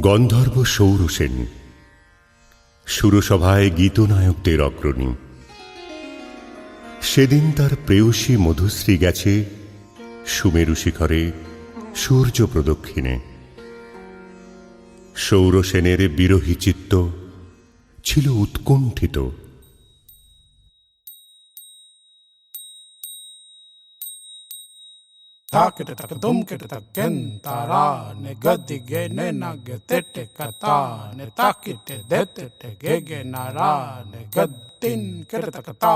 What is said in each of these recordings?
গন্ধর্ব সৌরসেন সুরসভায় গীতনায়কদের অগ্রণী। সেদিন তার প্রেয়সী মধুশ্রী গেছে সুমেরু শিখরে সূর্য প্রদক্ষিণে। সৌরসেনের বিরহী চিত্ত ছিল উৎকণ্ঠিত। Takete tak dumkete tak gentara ne gadige ne nage tete kata ne takite detete gege nara ne gaddin kete takata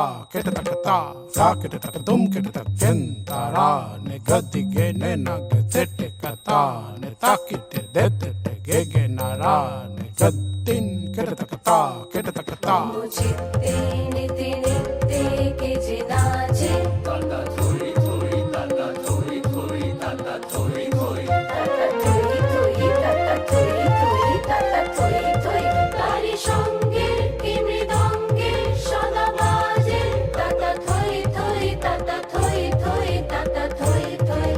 takete tak dumkete tak gentara ne gadige ne nage tete kata ne takite detete gege nara ne gaddin kete takata muchitte nite nite ke je nache tata thoi thoi tata thoi thoi tata thoi thoi tata thoi thoi tata thoi thoi tata thoi thoi tari সঙ্গে কি মৃদঙ্গে সদা বাজে tata thoi thoi tata thoi thoi tata thoi thoi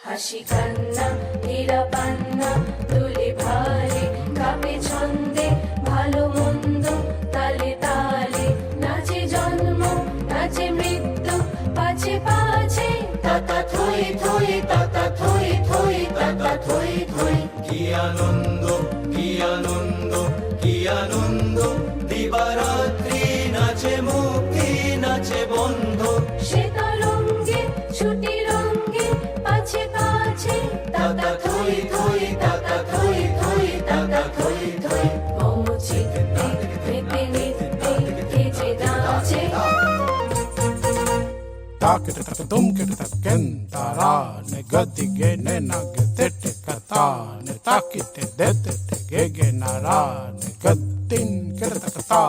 হাসি কান্না নিরাপান্না তুলে ভারে কাপে ছন্দে ভালো মন্দ তালে তালে নাচে জন্ম নাচে মৃত্যু পাছে পাছে তাতা থই থই তাতা থই থই তাতা থই থই কি আনন্দ কি আনন্দ কি আনন্দ দিবারাত্রি নাচে মুক্তি নাচে বন্ধ সে তরঙ্গে ছুটি রঙ্গে পাছে পাছে তাতা থই থই তাতা থই থই তাতা থই থই মৌচিত্তে নৃত্যে নৃত্যে কে যে নাচে Takete tak dumkete tak gentara ne gadige ne nage tete kata ne takite detete gege nara ne gaddin kete takata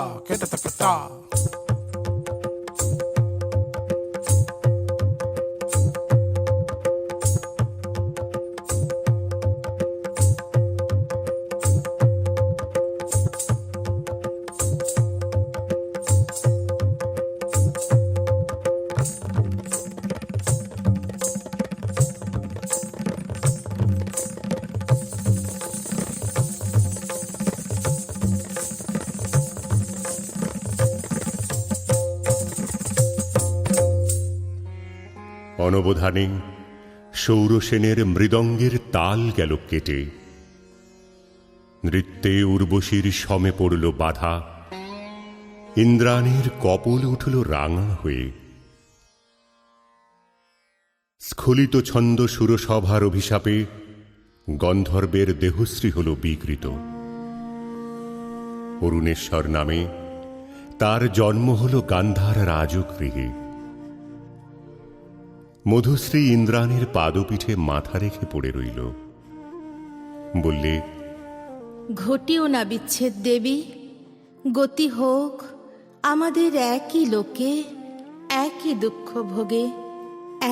অনবধানে সৌরসেনের মৃদঙ্গের তাল গেল কেটে, নৃত্যে উর্বশীর সমে পড়ল বাধা, ইন্দ্রাণীর কপল উঠল রাঙা হয়ে। স্খলিত ছন্দ সুরসভার অভিশাপে গন্ধর্বের দেহশ্রী হল বিকৃত। অরুণেশ্বর নামে তার জন্ম হল গান্ধার রাজগৃহে। মধুশ্রী ইন্দ্রাণীর পাদপীঠে মাথা রেখে পড়ে রইল। বললে, ঘটিও না বিচ্ছেদ দেবী, গতি হোক আমাদের একই লোকে, একই দুঃখ ভোগে,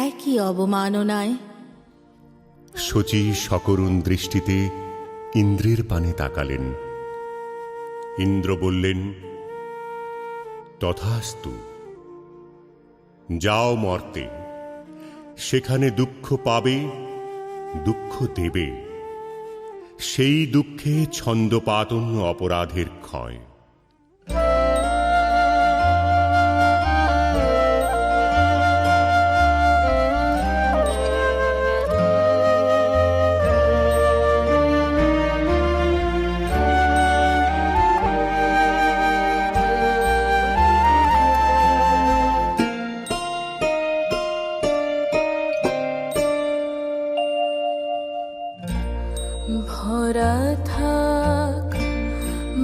একই অবমাননায়। শচী সকরুণ দৃষ্টিতে ইন্দ্রের পানে তাকালেন। ইন্দ্র বললেন, তথাস্তু, যাও মর্তে, সেখানে দুঃখ পাবে, দুঃখ দেবে, সেই দুঃখে ছন্দপাতন্য অপরাধের ক্ষয়। ভরা থাক,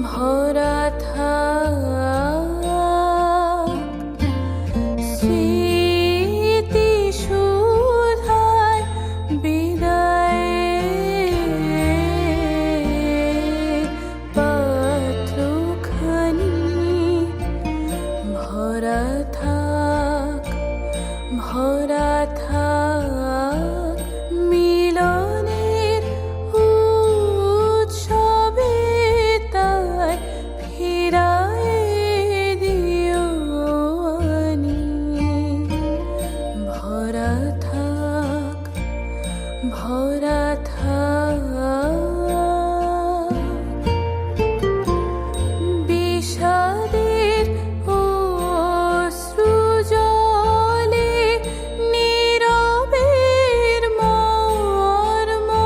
ভরা থাক স্মৃতি সুধায় বিদায়ের পাত্রখানি। ভরা থাক, ভরা থাক মিলনের উৎসবে, তাই ফিরায়ে দিও আনি। ভরা থাক, ভরা থাক বিষাদের অশ্রু জলে, নীরবের মর্মতলে,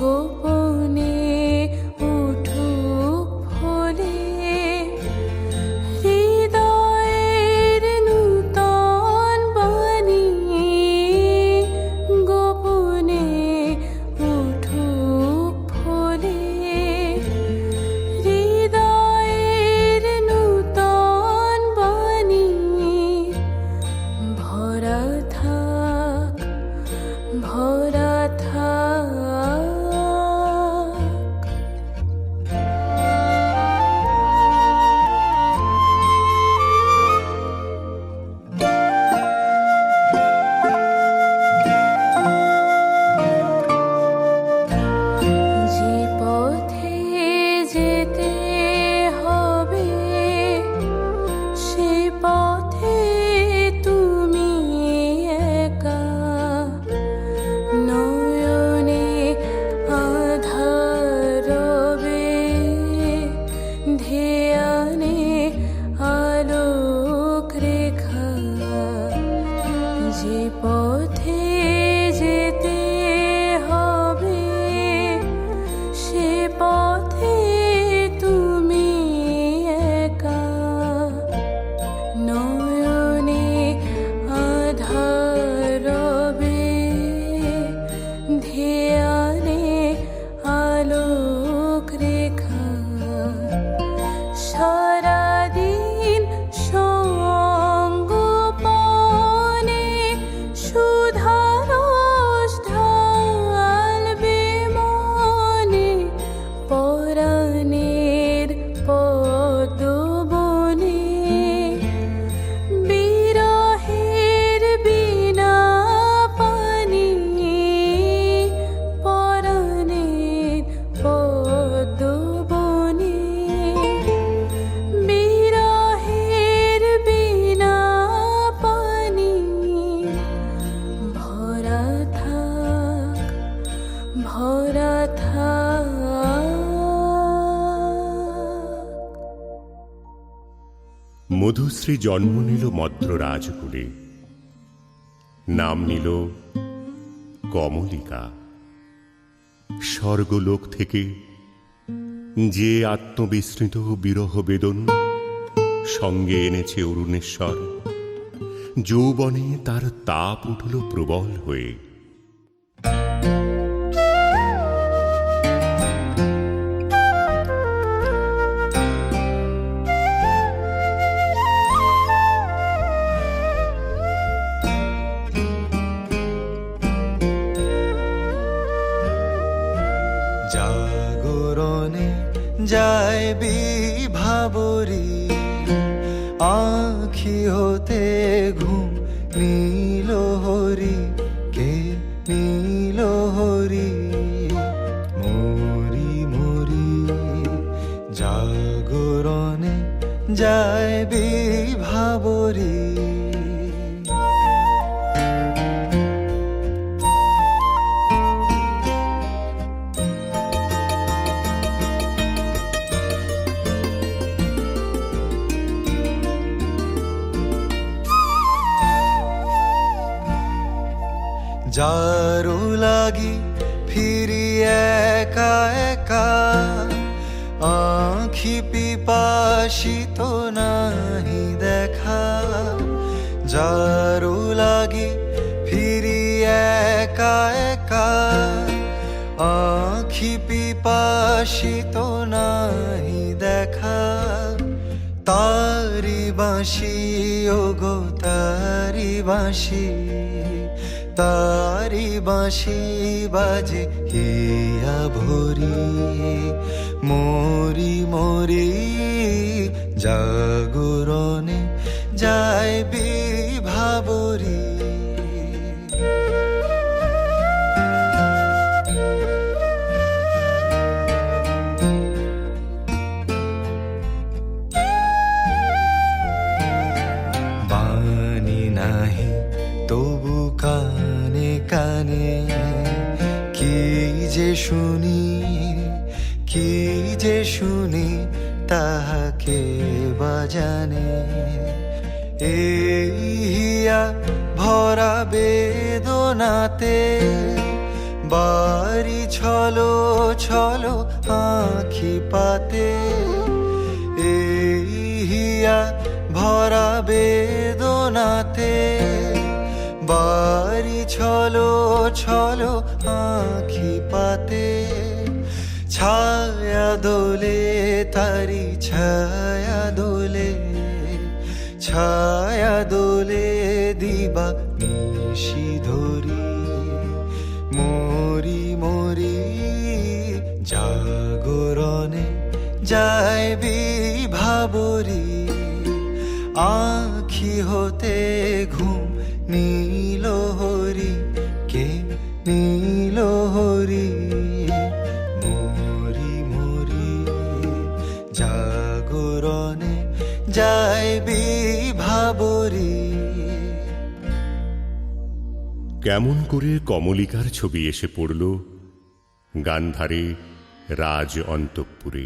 গোপনে উঠুক ফলে, হৃদয়ের নূতন বাণী, গোপনে উঠুক ফলে, হৃদয়ের নূতন বাণী। ভরা থাক, ভরা থাক। যে পথে যেতে হবে, সে পথে তুমি একা। নয়নে আধার রবে, ধ্যানে আলোক রেখা। যে পথে যেতে হবে, সে পথে তুমি একা। নয়নে আধার রবে, ধ্যানে আলোক রেখা। সারাদিন সঙ্গোপনে সুধা মধুশ্রী জন্ম নিল মদ্র রাজকুলে, নাম নিল কমলিকা। স্বর্গলোক থেকে যে আত্মবিস্মৃত বিরহ বেদন সঙ্গে এনেছে অরুণেশ্বর, যৌবনে তার তাপ উঠল প্রবল হয়ে। জাগরণে যায় বিভাবরী, আঁখি হতে ঘুম নীল হরি, কে নীল হরি। মরি মরি জাগরণে যায় বিভাবরী। যারু লাগি ফিরি একা একা, আঁখি পিপাসিত নাহি দেখা। যারু লাগি ফিরি একা একা, আঁখি পিপাসিত নাহি দেখা। তারি বাঁশি ওগো তারি বাঁশি, তারি বাঁশি বাজে হিয়া ভরি। মরি মরি জাগরণে যায় বিভাবরী। বাণী নাহি তবু কানে কানে, কি যে শুনি কি যে শুনি তাহাকে বাজানে। এই হিয়া ভরা বেদনাতে, বাড়ি ছলো ছলো আঁখি পাতে। এই হিয়া ভরা বেদনাতে, বাড়ি ছলো ছলো আঁখি পাতে। ছায়া দোলে তারি ছায়া দোলে, ছায়া দোলে দিবা নিশি ধরি। মরি মরি জাগরণে যায় বিভাবরী। আঁখি হতে ঘুম নীল হরি, কে নীল হরি। মরি মরি জাগরণে যায় বিভাবরী। কেমন করে কমলিকার ছবি এসে পড়ল গান্ধারে রাজ অন্তঃপুরে।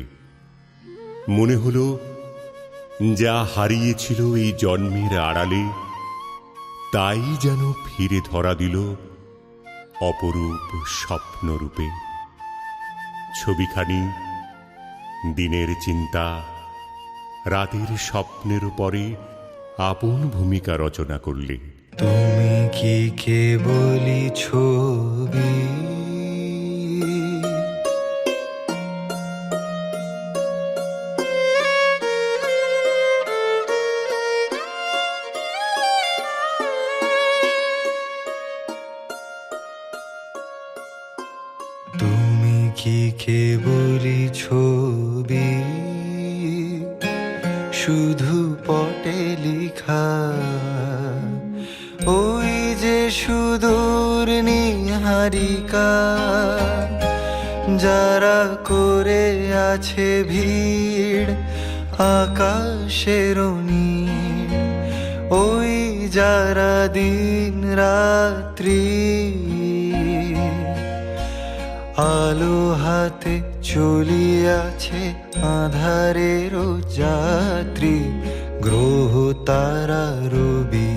মনে হল যা হারিয়েছিল এই জন্মের আড়ালে, তাই যেন ফিরে ধরা দিল অপরূপ স্বপ্নরূপে। ছবিখানি দিনের চিন্তা, রাতের স্বপ্নের পরে আপন ভূমিকা রচনা করলে। তুমি কি কেবলি ছবি, তুমি কি কেবলি ছবি, শুধু পটে লিখা। ওই যে সুদূর নিহারিকা, যারা করে আছে ভিড় আকাশের নীল। ওই যারা দিন রাত্রি আলো হাতে চলিয়াছে আধারের যাত্রী। গ্রহ তারা রবি,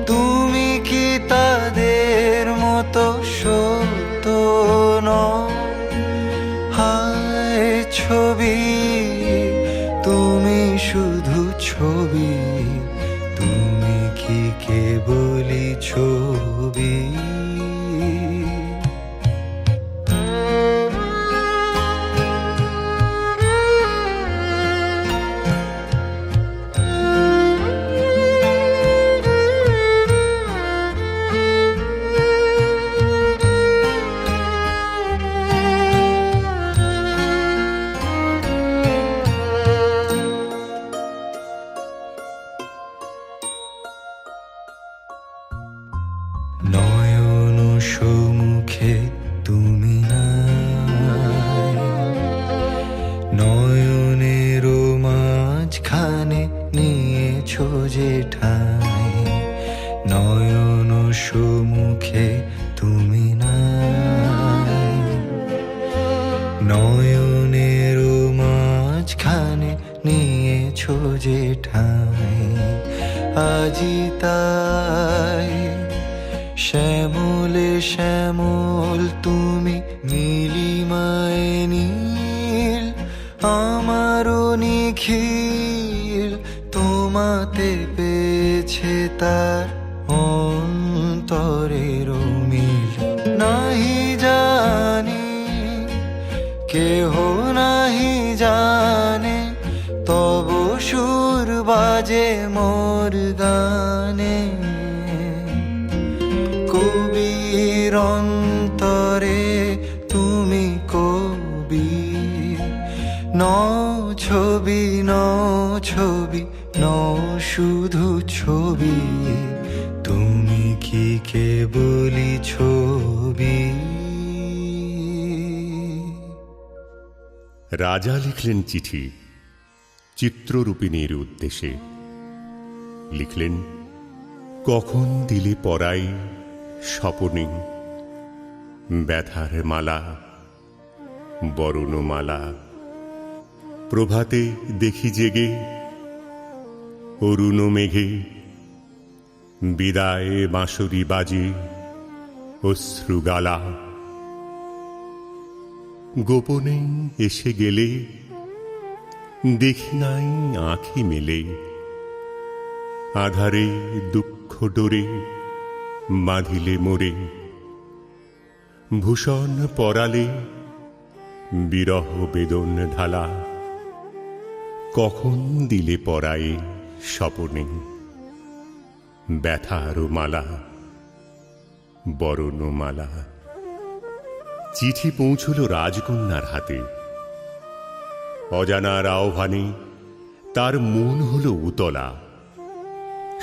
তুমি কি তাদের মতো সত্য নও? হায় ছবি, তুমি শুধু ছবি, তুমি কি কেবলই ছবি? নয়ন সম্মুখে তুমি নাই, নয়নের মাঝখানে নিয়েছো যে ঠাই। নয়ন সম্মুখে তুমি নাই, নয়নের মাঝখানে নিয়েছো যে ঠাই। আজি তাই শ্যামলে শ্যামল তুমি, নীলিমায় নীল আমারও নিখিল, তোমাতে পেয়েছে তার অন্তরের মিল। নাহি জানি কেহ নাহি জানে, তব সুর বাজে মোর গানে। কবির অন্তরে তুমি কবি, ন ছবি ন ছবি ন শুধু ছবি, তুমি কি কেবলই ছবি? রাজা লিখলেন চিঠি চিত্ররূপিণীর উদ্দেশ্যে। লিখলেন, কখন দিলে পরাই স্বপনে ব্যথার মালা, বরণমালা। প্রভাতে দেখি জেগে অরুণ মেঘে, বিদায় বাঁশরি বাজে অশ্রুগালা। গোপনে এসে গেলে দেখি নাই আঁখি মেলে, আধারে দুঃখ ডোরে বাঁধিলে মোরে। ভূষণ পরালে বিরহ বেদন ঢালা, কখন দিলে পরায়ে স্বপনে ব্যথার মালা, বরণমালা। চিঠি পৌঁছল রাজকন্যার হাতে। অজানার আহ্বানে তার মন হল উতলা।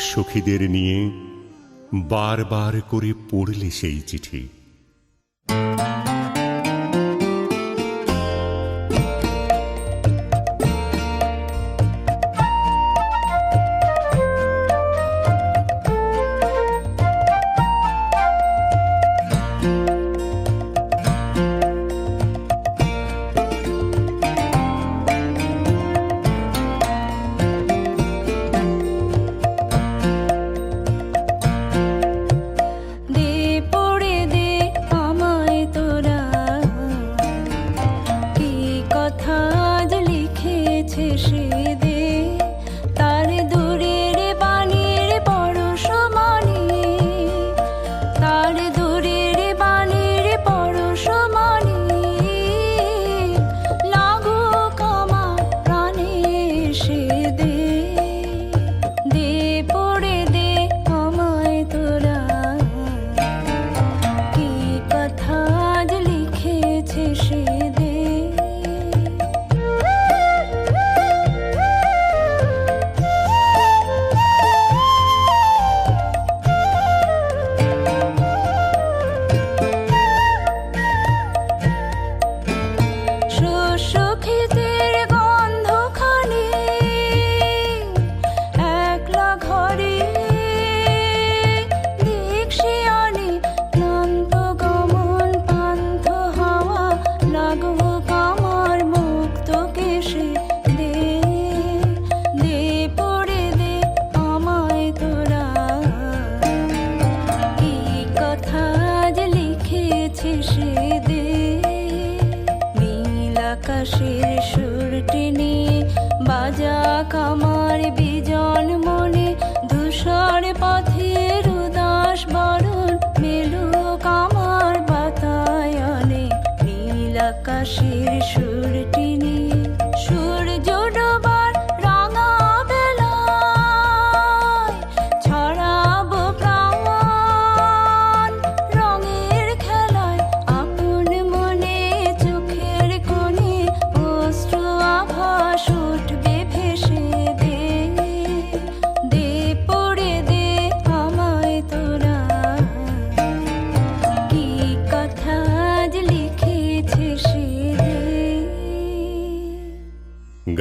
সখীদের নিয়ে বারবার করে পড়লে সেই চিঠি। দে পড়ে দে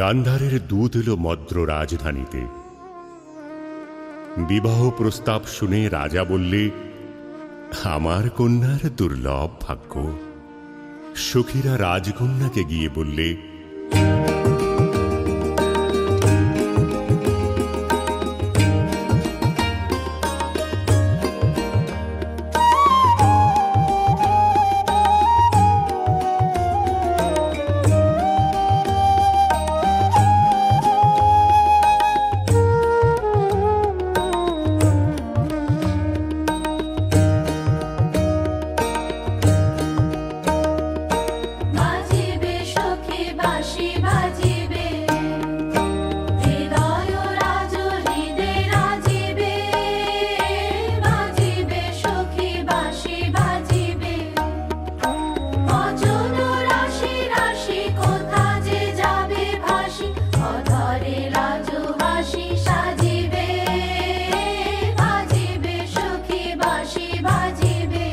গান্ধারের দূত এলো মদ্র রাজধানীতে। বিবাহ প্রস্তাব শুনে রাজা বললে, আমার কন্যার দুর্লভ ভাগ্য। সখীরা রাজকন্যাকে গিয়ে বললে, বাজিবে সখী বাঁশি বাজিবে, হৃদয় রাজ হৃদে রাজিবে। বাজিবে সখী বাঁশি বাজিবে, অজন রাশি রাশি কোথা যে যাবে ভাসি, অধরে রাজ হাসি সাজিবে। বাজিবে সখী বাঁশি বাজিবে,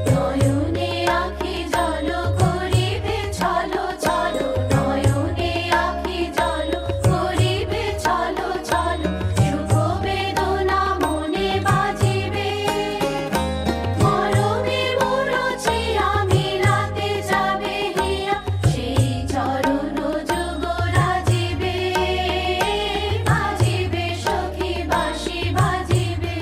নয়নে আঁখি জল করিবে ছলো ছলো, নয়নে আঁখি জল করিবে ছলো ছলো। সুখ বেদনা মনে বাজিবে, মরমে মরছিয়া মিলাতে যাবে হিয়া, সেই চরণ যুগ রাজিবে। বাজিবে সখী বাঁশি বাজিবে,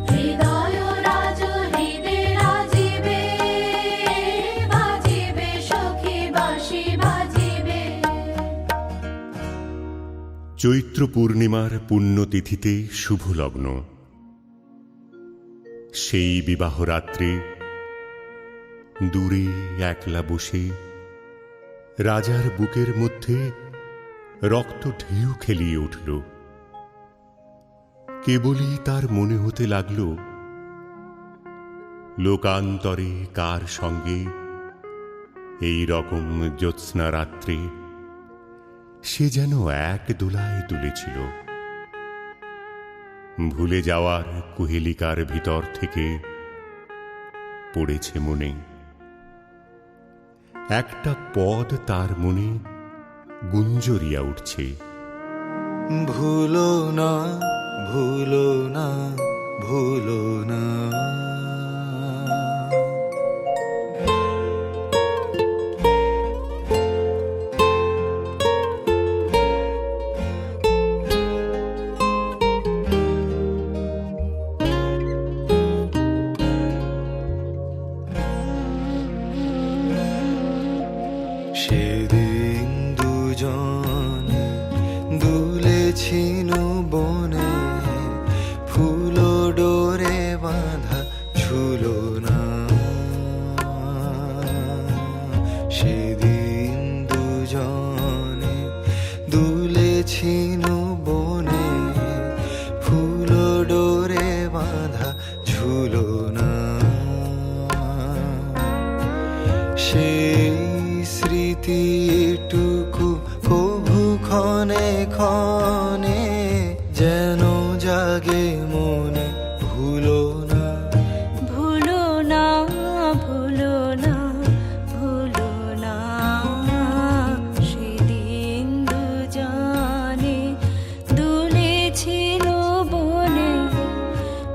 হৃদয় রাজ হৃদে রাজিবে। বাজিবে সখী বাঁশি বাজিবে। চৈত্র পূর্ণিমার পুণ্যতিথিতে শুভ লগ্ন। সেই বিবাহ রাত্রে দূরে একলা বসে রাজার বুকের মধ্যে রক্ত ঢেউ খেলিয়ে উঠল। কেবলই তার মনে হতে লাগল, লোকান্তরে কার সঙ্গে এই রকম জ্যোৎস্না রাত্রে সে যেন এক দোলায় দুলেছিল। ভুলে যাওয়ার কুহেলিকার ভিতর থেকে পড়েছে মনে একটা পদ, তার মনে গুঞ্জরিয়া উঠছে, ভুলো না ভুলো না ভুলো না। সেদিন দুজনে দুলেছিল বনে, ফুল ডোরে বাঁধা ঝুলো না। সেদিন দুজনে দুলেছিল বনে, ফুল ডোরে বাঁধা ঝুলো না। সেই স্মৃতিটুকু কভু ক্ষণে ক্ষণে যেন জাগে মনে, ভুলো না ভুলো না ভুলো না ভুলো না। সেদিন দুজনে দুলেছিল বনে,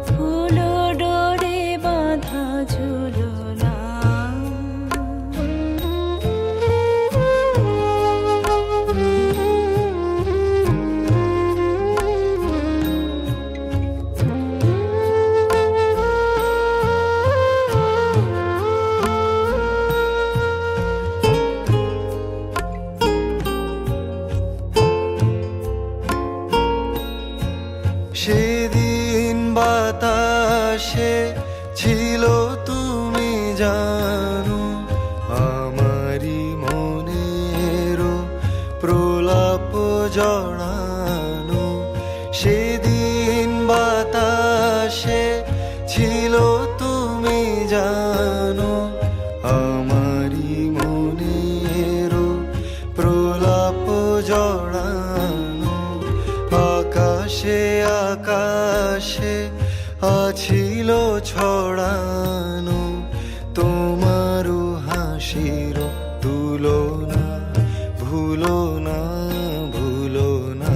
ফুল ডোরে বাঁধা ঝুলো না। সেদিন বাতাসে ছিল তুমি জানো, আমারি মনেরও প্রলাপ জড়ানো। সেদিন বাতাসে ছিল তুমি জানো, আমারি মনেরও প্রলাপ জড়ানো। আকাশে আকাশে আছিল ছড়ানো ভুলো না ভুলো না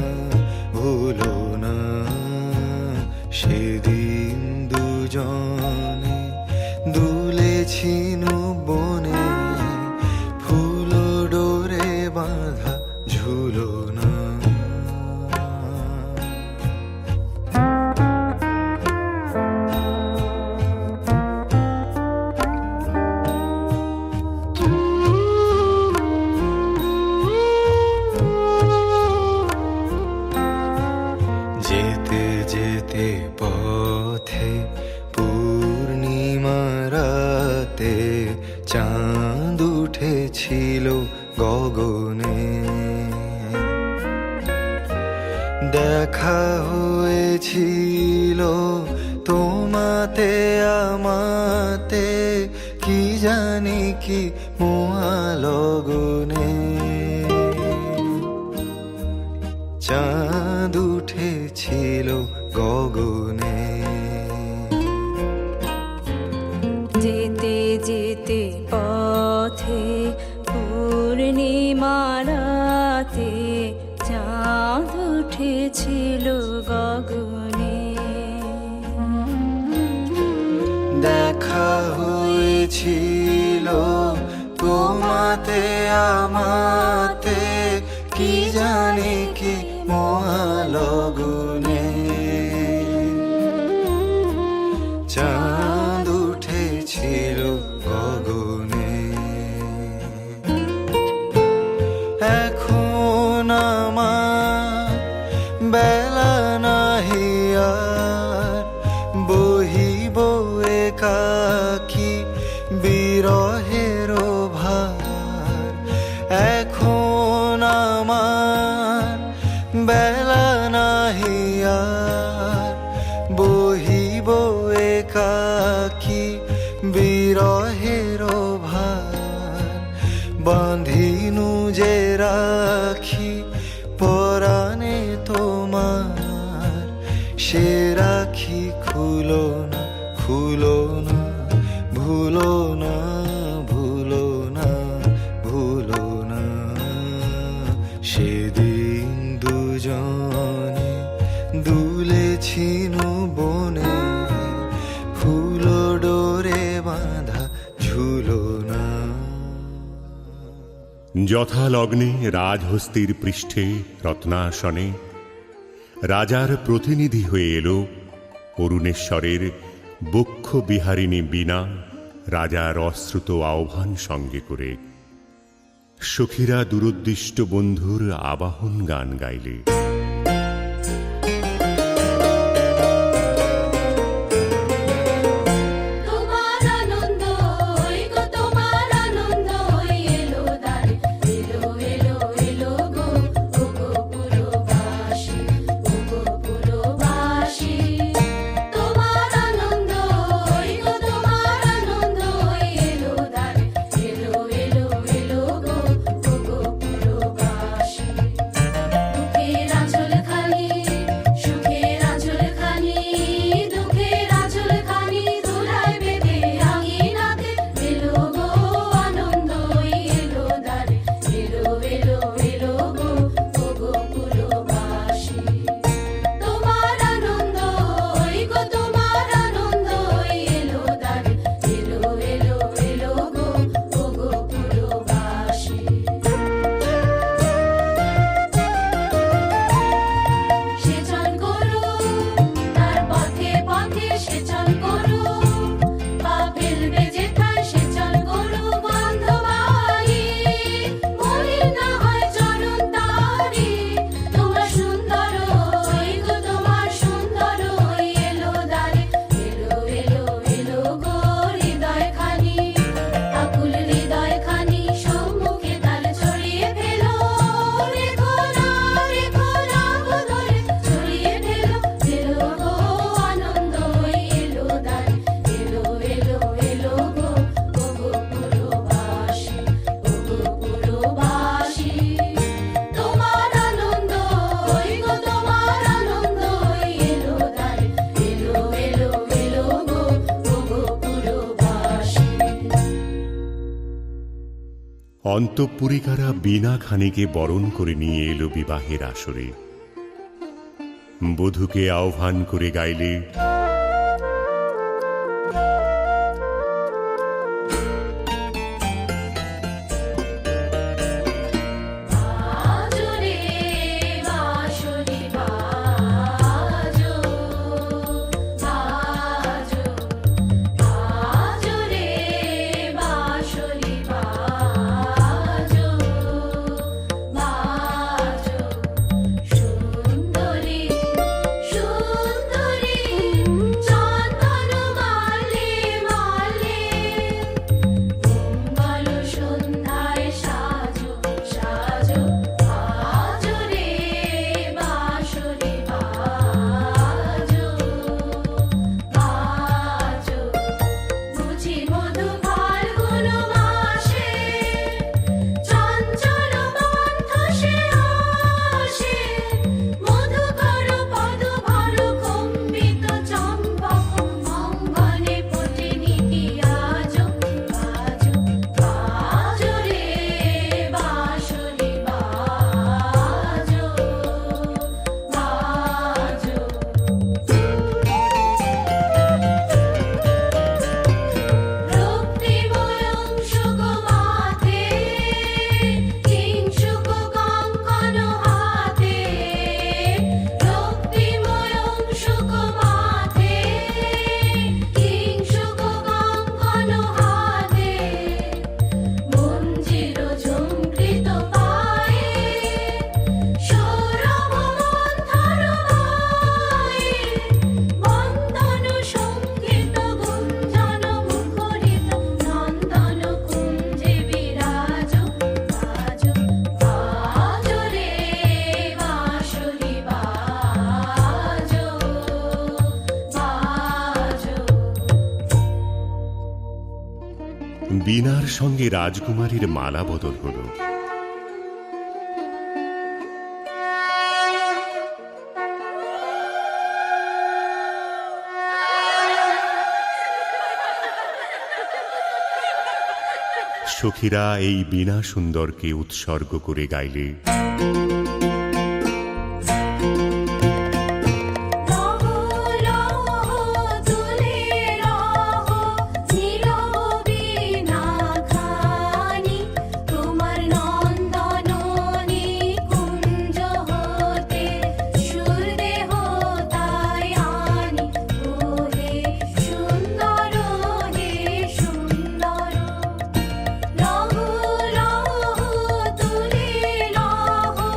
ভুলো না সেদিন দুজনে দুলেছি বনে ফুল ডোরে বাঁধা ঝুলো না। যেতে যেতে পথে পূর্ণিমা রাতে চাঁদ উঠেছিল গগনে, দেখা হয়েছিল তোমাতে আমাতে কি জানি কি মহালগনে। চাঁদ উঠেছিল গগনে। যেতে যেতে পথে পূর্ণিমা রাতে চাঁদ উঠেছিল গগনে, দেখা হয়েছিল তোমাতে আমাতে কি জানি কি মহালগনে। চাঁদ উঠেছিল গগনে। এখন আমার বেলা নাহি আর বহিব একাকী বিরহের ভার। এখন আমার বেলা নাহি আর বহিব একাকী বিরহের ভার। বাঁধিনু যে রাখি পরাণে তোমার, সে রাখি খুলো না খুলো না ভুলো না ভুলো না ভুলো না সেদিন দুজনে দুলেছিনু বনে ফুল ডোরে বাঁধা ঝুলো না। যথালগ্নে রাজহস্তির পৃষ্ঠে রত্নাসনে রাজার প্রতিনিধি হয়ে এলো অরুণেশ্বরের বক্ষ বিহারিণী বীণা রাজার অশ্রুত আহ্বান সঙ্গে করে। সখীরা দূরোদ্দিষ্ট বন্ধুর আবাহন গান গাইলে। তোমার আনন্দ গো তোমার আনন্দ এলো দ্বারে, এলো এলো এলো গো ওগো পুরবাসী, ওগো পুরবাসী। তোমার আনন্দ গো তোমার আনন্দ এলো দ্বারে, এলো এলো এলো গো ওগো পুরবাসী। দুঃখের অন্তঃপুরিকারা বীণা খানিকে বরণ করে নিয়ে এলো বিবাহের আসরে। বধূকে আহ্বান করে গাইলে, বাজো রে বাঁশরি বাজো, বাজো, বাজো রে বাঁশরি বাজো, বাজো। সুন্দরী সুন্দরী চন্দন মালে মালে, মঙ্গল সন্ধ্যায় সাজো সাজো, বাজো রে বাঁশরি বাজো, বাজো। বুঝি মধু ফাল্গুন মাসে, চঞ্চল মন্থসে আসে, মধুকর পদভর কম্পিত চম্পক অঙ্গনে ফোটে নিতি আজো, বাজো, বাজো রে বাঁশরি বাজো, বাজো। রক্তিময়ং সুগমাতে, কিংশুক কঙ্কণ হাতে, রক্তিময়ং সুগমাতে, কিংশুক কঙ্কণ হাতে, মঞ্জির ঝুমকৃত পায়ে, সৌরভ মন্থর গায়ে, বন্দন সঙ্গীত গুঞ্জন মুখরিত, নন্দন কুঞ্জে বিরাজো, বাজো, বাজো রে বাঁশরি বাজো, বাজো। বীণার সঙ্গে রাজকুমারীর মালা বদল হল। সখীরা এই বীণা সুন্দরকে উৎসর্গ করে গাইলে, রহো রহো দুলে রহো, নীরব বীণা খানি, তোমার নন্দন নিকুঞ্জ হতে, সুরদেহ তাই আনি, ওহে সুন্দর হে সুন্দর। রহো রহো দুলে রহো,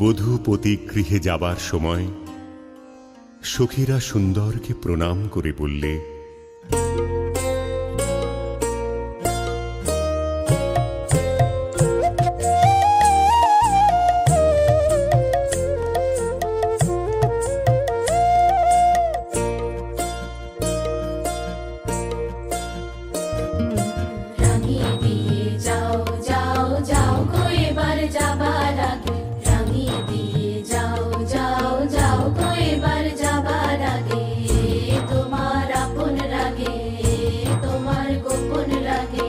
বধূ পতি গৃহে যাবার সময় সখীরা সুন্দরকে প্রণাম করে বললে, রাঙিয়ে দিয়ে যাও যাও যাও গো এবার যাবার আগে, রাঙিয়ে দিয়ে যাও যাও যাও গো এবার যাবার আগে, তোমার আপন রাগে তোমার গোপন রাগে,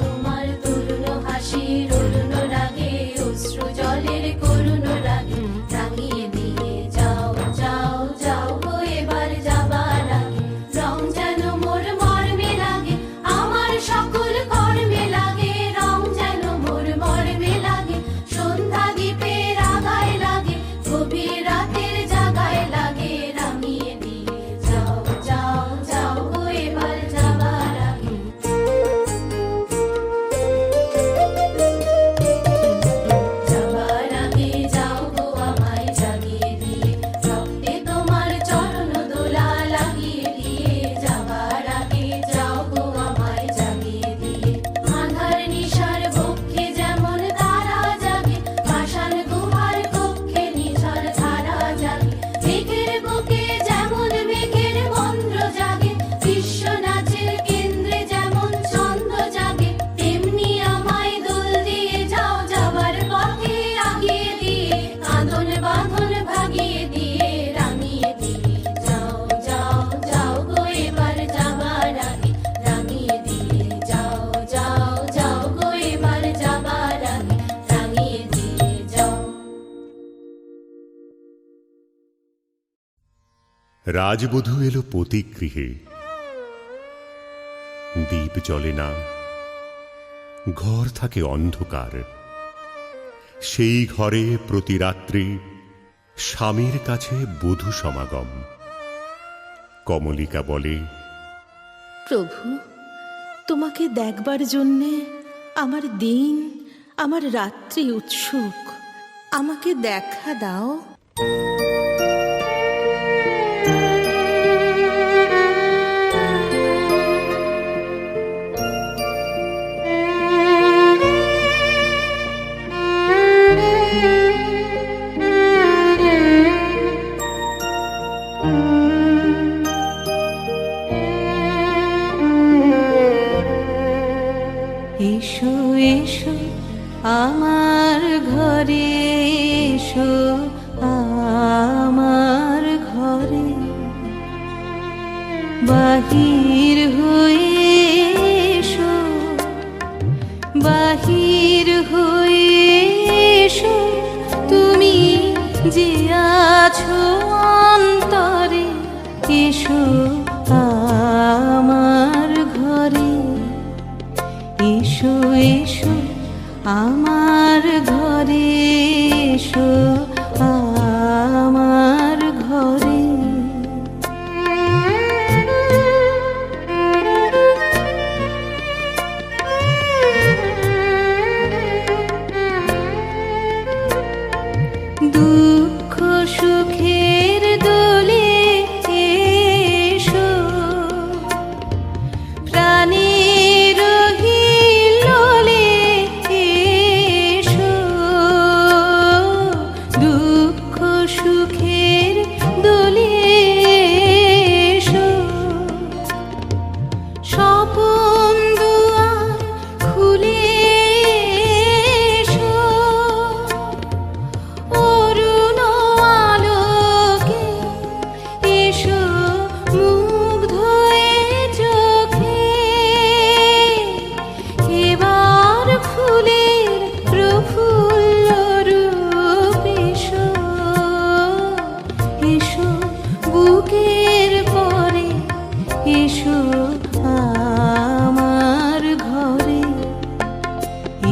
তোমার তরুণ হাসির অরুণ রাগে অশ্রু জলের করুণ রাগে, রাঙিয়ে দিয়ে যাও যাও যাও গো এবার যাবার আগে, রং যেন মোর মর্মে লাগে আমার সকল কর্মে লাগে, রং যেন মোর মর্মে লাগে সন্ধ্যা দ্বীপের আগায় লাগে, গভীর রাতের জাগায় লাগে, রাঙিয়ে দিয়ে যাও যাও যাও গো এবার যাবার আগে। যাবার আগে যাও গো আমায় জাগিয়ে দিয়ে, রক্তে তোমার চরণ দোলা লাগিয়ে দিয়ে, যাবার আগে যাও গো আমায় জাগিয়ে দিয়ে, আঁধার নিশার বক্ষে যেমন তারা জাগে, পাষাণ গুহার কক্ষে নিঝর ধারা জাগে, মেঘের বুকে যেমন মেঘের মন্দ্র জাগে, বিশ্ব নাচের কেন্দ্রে যেমন ছন্দ জাগে, তেমনি আমায় দোল দিয়ে যাও যাবার পথে আগিয়ে দিয়ে, কাঁদন বাঁধন ভাগিয়ে দিয়ে, রাঙিয়ে দিয়ে যাও যাও যাও গো এবার যাবার আগে, রাঙিয়ে দিয়ে যাও যাও যাও গো এবার যাবার আগে, রাঙিয়ে দিয়ে যাও। রাজবধূ এলো পতি গৃহে, দীপ জ্বলে না, ঘর থাকে অন্ধকার। সেই ঘরে প্রতি রাত্রে স্বামীর কাছে বধূ সমাগম। কমলিকা বলে, প্রভু, তোমাকে দেখবার জন্যে আমার দিন আমার রাত্রি উৎসুক, আমাকে দেখা দাও। এসো এসো আমার ঘরে, এসো আমার ঘরে, বাহির হয়ে এসো, বাহির হয়ে এসো, তুমি যে আছো অন্তরে, এসো আমার ঘরে, এসো এসো আমার ঘরে, এসো আমার ঘরে। দুঃখ সুখের দোলে এসো, প্রাণের হিল্লোলে এসো, দুঃখ সুখের দোলে এসো, স্বপন দুয়ার খুলে এসো, অরুণ আলোকে এসো, মুগ্ধ এ চোখে, এবার ফুলের প্রফুল্ল রূপ এসো, এসো বুকের পরে, এসো আমার ঘরে,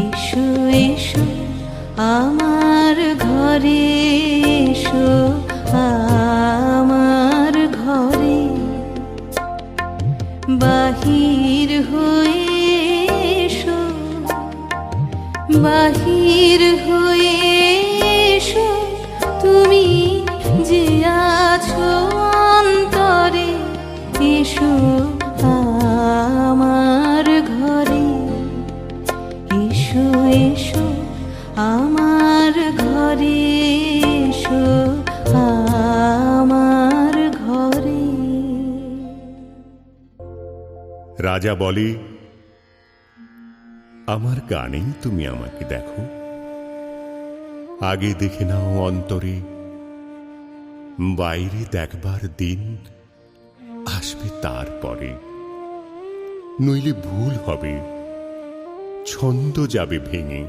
এসো এসো আমার ঘরে, এসো আমার ঘরে, বাহির হয়ে এসো, বাহির হয়ে এসো, রাজা বলে, আমার গানেই তুমি আমাকে দেখো, আগে দেখে নাও অন্তরে, বাইরে দেখবার দিন আসবে তারপরে, নইলে ভুল হবে, ছন্দ যাবে ভেঙে।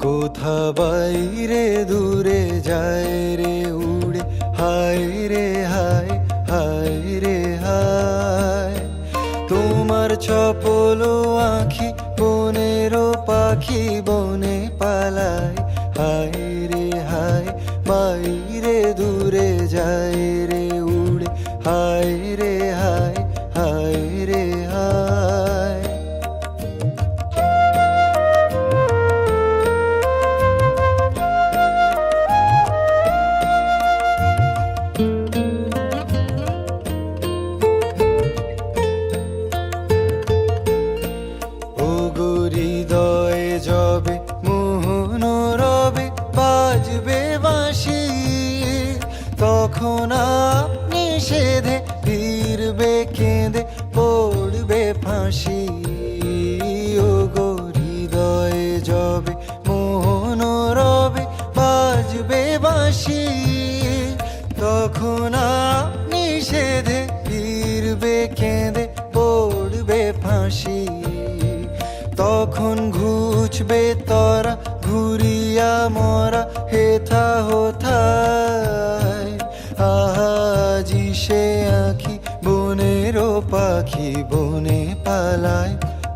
কোথা বাইরে দূরে যায় রে উড়ে, হায় রে হায়, হায় রে হায়। তোমার চপল আঁখি বনেরও পাখি বনে পালায়, হায় রে হায়। বাইরে দূরে যায় রে উড়ে, হায় রে হায়, হায় রে হায়। হৃদয়ে যবে মোহন রবে বাজবে বাঁশি, তখন আপনি সেধে ফিরবে কেঁদে পড়বে ফাঁসি। ও গো হৃদয়ে যবে মোহন রবে বাজবে বাঁশি, তখন আপনি সেধে ফিরবে কেঁদে পড়বে ফাঁসি। তখন ঘুচবে তরা ঘুরিয়া মরা হেথা হোথায়, আজি সে আঁখি বনেরও পাখি বনে পালায়,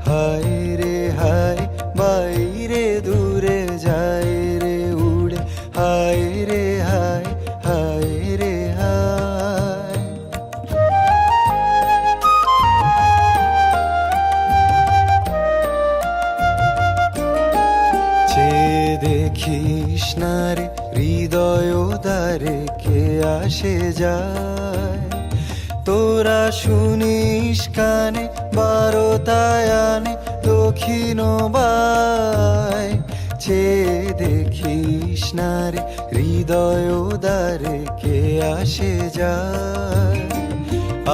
হায় রে হায়। বাইরে দূরে যায় রে উড়ে, হায় রে হায়, হায় রে হায়। দেখিস না রে হৃদয় দ্বারে কে আসে যায়, তোরা শুনিস কানে বারোটায় আনে দক্ষিণ বাই। দেখিস না রে হৃদয় দ্বারে কে আসে যায়,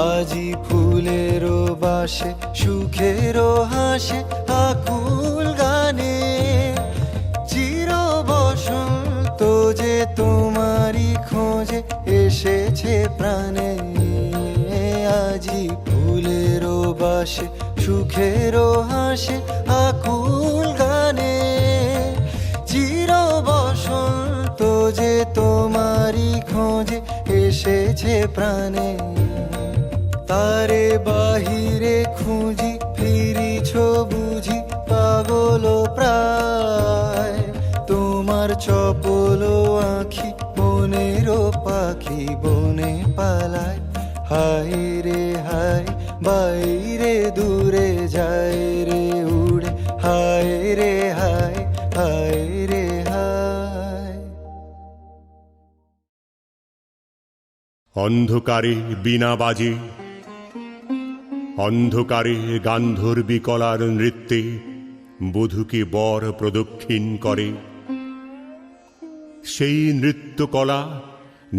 আজি ফুলেরও বাসে সুখেরও হাসে আকুল গানে। চির বসন্ত যে তোমারই খোঁজে এসেছে প্রাণে, আজি ফুলেরও বাসে সুখেরও হাসে আকুল গানে। চির বসন্ত যে তোমারই খোঁজে এসেছে প্রাণে, তারে বাহিরে খুঁজি ফিরিছ বুঝি পাগল প্রায়। তোমার চপল আঁখি বনেরও পাখি বনে পালায়, হায় রে হায়। বাইরে দূরে যায় রে উড়ে, হায় রে হায়, হায় রে হায়। অন্ধকারে বীণা বাজে, অন্ধকারে গান্ধর্বী কলার নৃত্যে বধূকে বর প্রদক্ষিণ করে। সেই নৃত্যকলা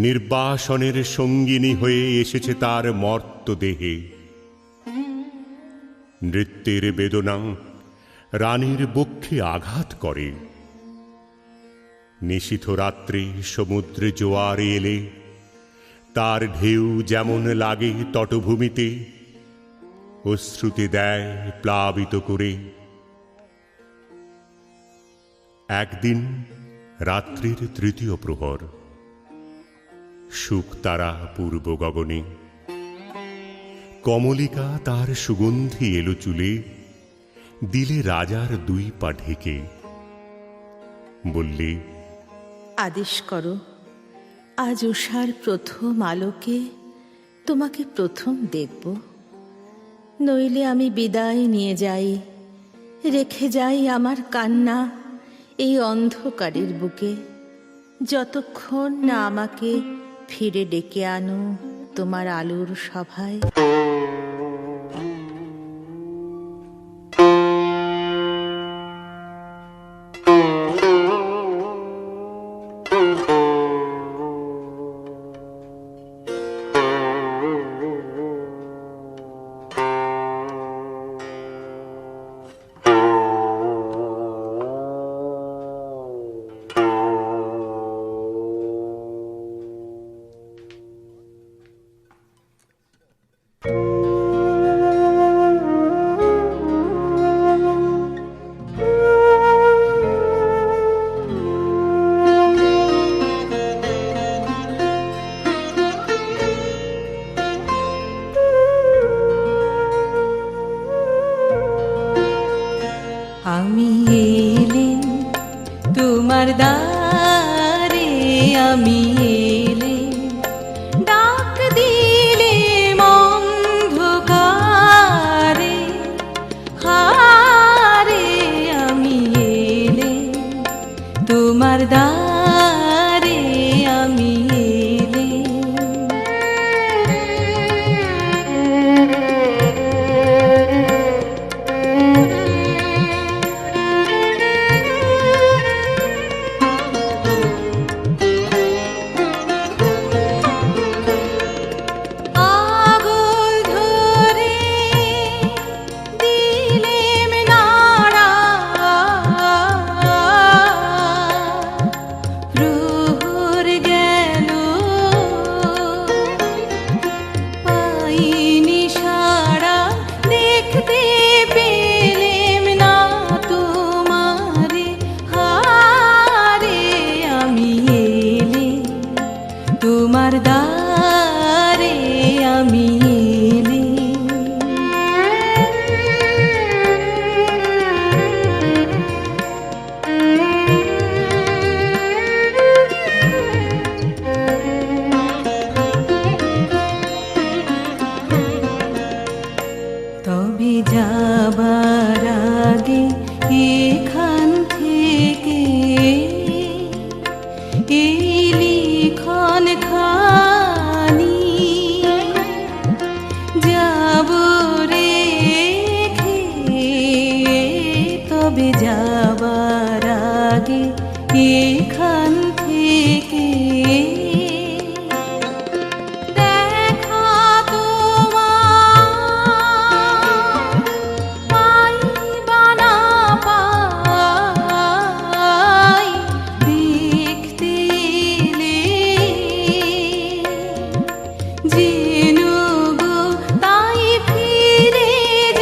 নির্বাসনের সঙ্গিনী হয়ে এসেছে তার মর্ত দেহে। নৃত্যের বেদনা রানীর বক্ষে আঘাত করে। নিশীথ রাত্রে সমুদ্রে জোয়ারে এলে তার ঢেউ যেমন লাগে তটভূমিতে, অশ্রুতে দেয় প্লাবিত করে। একদিন রাত্রির তৃতীয় প্রহর, শুকতারা পূর্ব গগনে, কমলিকা তার সুগন্ধি এলো চুলে, দিলে রাজার দুই পা ঢেকে। বললে, আদেশ করো, আজ উষার প্রথম আলোকে তোমাকে প্রথম দেখব, নইলে আমি বিদায় নিয়ে যাই, রেখে যাই আমার কান্না এই অন্ধকারের বুকে, যতক্ষণ না আমাকে ফিরে ডেকে আনো তোমার আলোর সভায়। আমি এলেম তোমার দ্বারে, আমি এলেম ডাক দিলে অন্ধকারে, হারে আমি এলেম তোমার দ্বারে, আমি আগুল ধরে দিলেম নাড়া, প্রহর গেল পাইনি সাড়া, দেখতে পেলেম না তোমারে, হারে আমি এলেম তোমার দ্বারে, আমি তবে যাবার আগে এখান থেকে এই লিখন খানি যাব রেখে, তবে যাবার আগে এখান থেকে দেখা তোমার পাই বা না পাই, দেখতে এলে যেন গো তাই ফিরে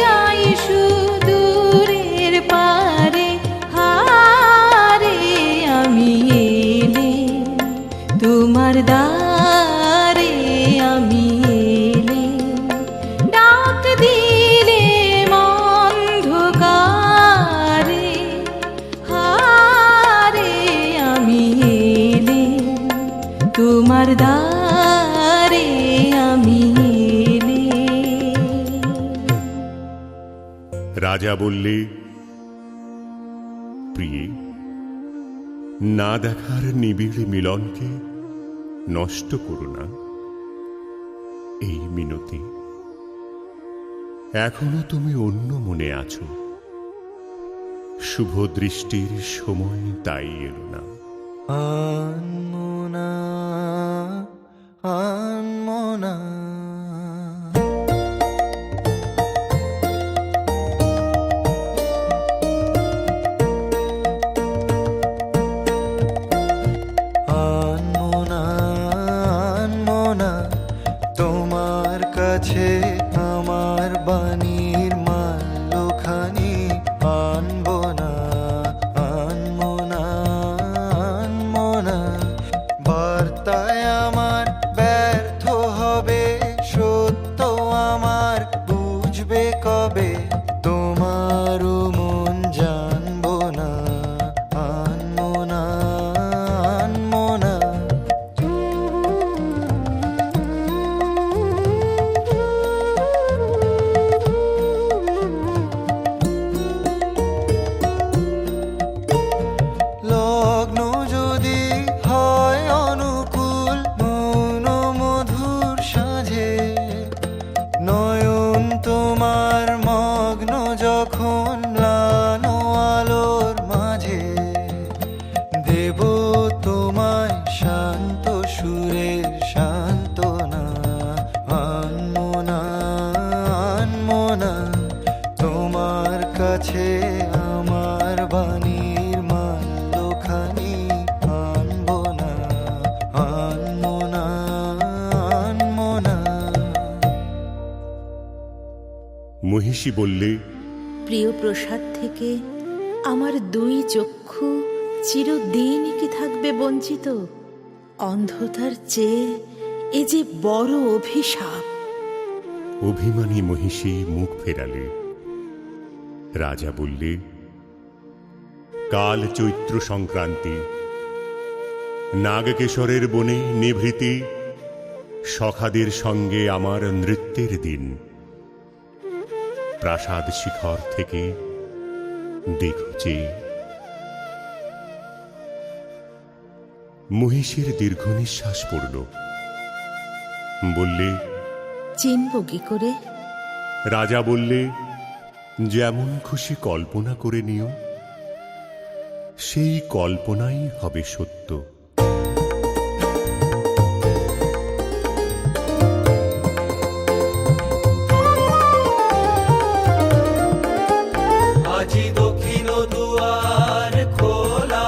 যাই সুদূরের পারে, হারে আমি এলেম তোমার দ্বারে, আমি এলেম ডাক দিলে অন্ধকারে, হারে আমি এলেম তোমার দ্বারে, আমি রাজা বললে, প্রিয়ে, না দেখার নিবিড় মিলনকে নষ্ট করো না। এই মিনতি, এখনো তুমি অন্য মনে আছো, শুভ দৃষ্টির সময় তাই এলো না। আনমোনা আনমোনা আনমোনা আনমোনা, তোমার কাছে আমার বাণীর মাল্যখানি আনবো না, আনমোনা আনমোনা, বার্তায় আমার ব্যর্থ হবে সত্য আমার, বুঝবে কবে তোমার মন জানবো না, আনমোনা আনমোনা। লগ্ন যদি হয় অনুকূল মৌন মধুর সাঁঝে, নয়ন তোমার মগ্ন যখন ম্লান আলোর মাঝে, দেব তোমায় শান্ত সুরের সান্ত্বনা, আনমোনা আনমোনা, তোমার কাছে আমার বাণীর মাল্যখানি আনবো না, আনমোনা আনমোনা। মহিষী বললে, প্রিয় প্রসাদ থেকে আমার দুই চক্ষু চিরদিন কি থাকবে বঞ্চিত? অন্ধতার চেয়ে এ যে বড় অভিশাপ। অভিমানী মহিষী মুখ ফেরালে। রাজা বললে, কাল চৈত্র সংক্রান্তি, নাগকেশরের বনে নিভৃতি সখাদের সঙ্গে আমার নৃত্যের দিন। প্রাসাদ শিখর থেকে দেখছে মহিষীর দীর্ঘ নিঃশ্বাস পড়ল। বললে, চিনব কি করে? রাজা বললে, যেমন খুশি কল্পনা করে নিও, সেই কল্পনাই হবে সত্য। আজি দক্ষিণ দুয়ার খোলা,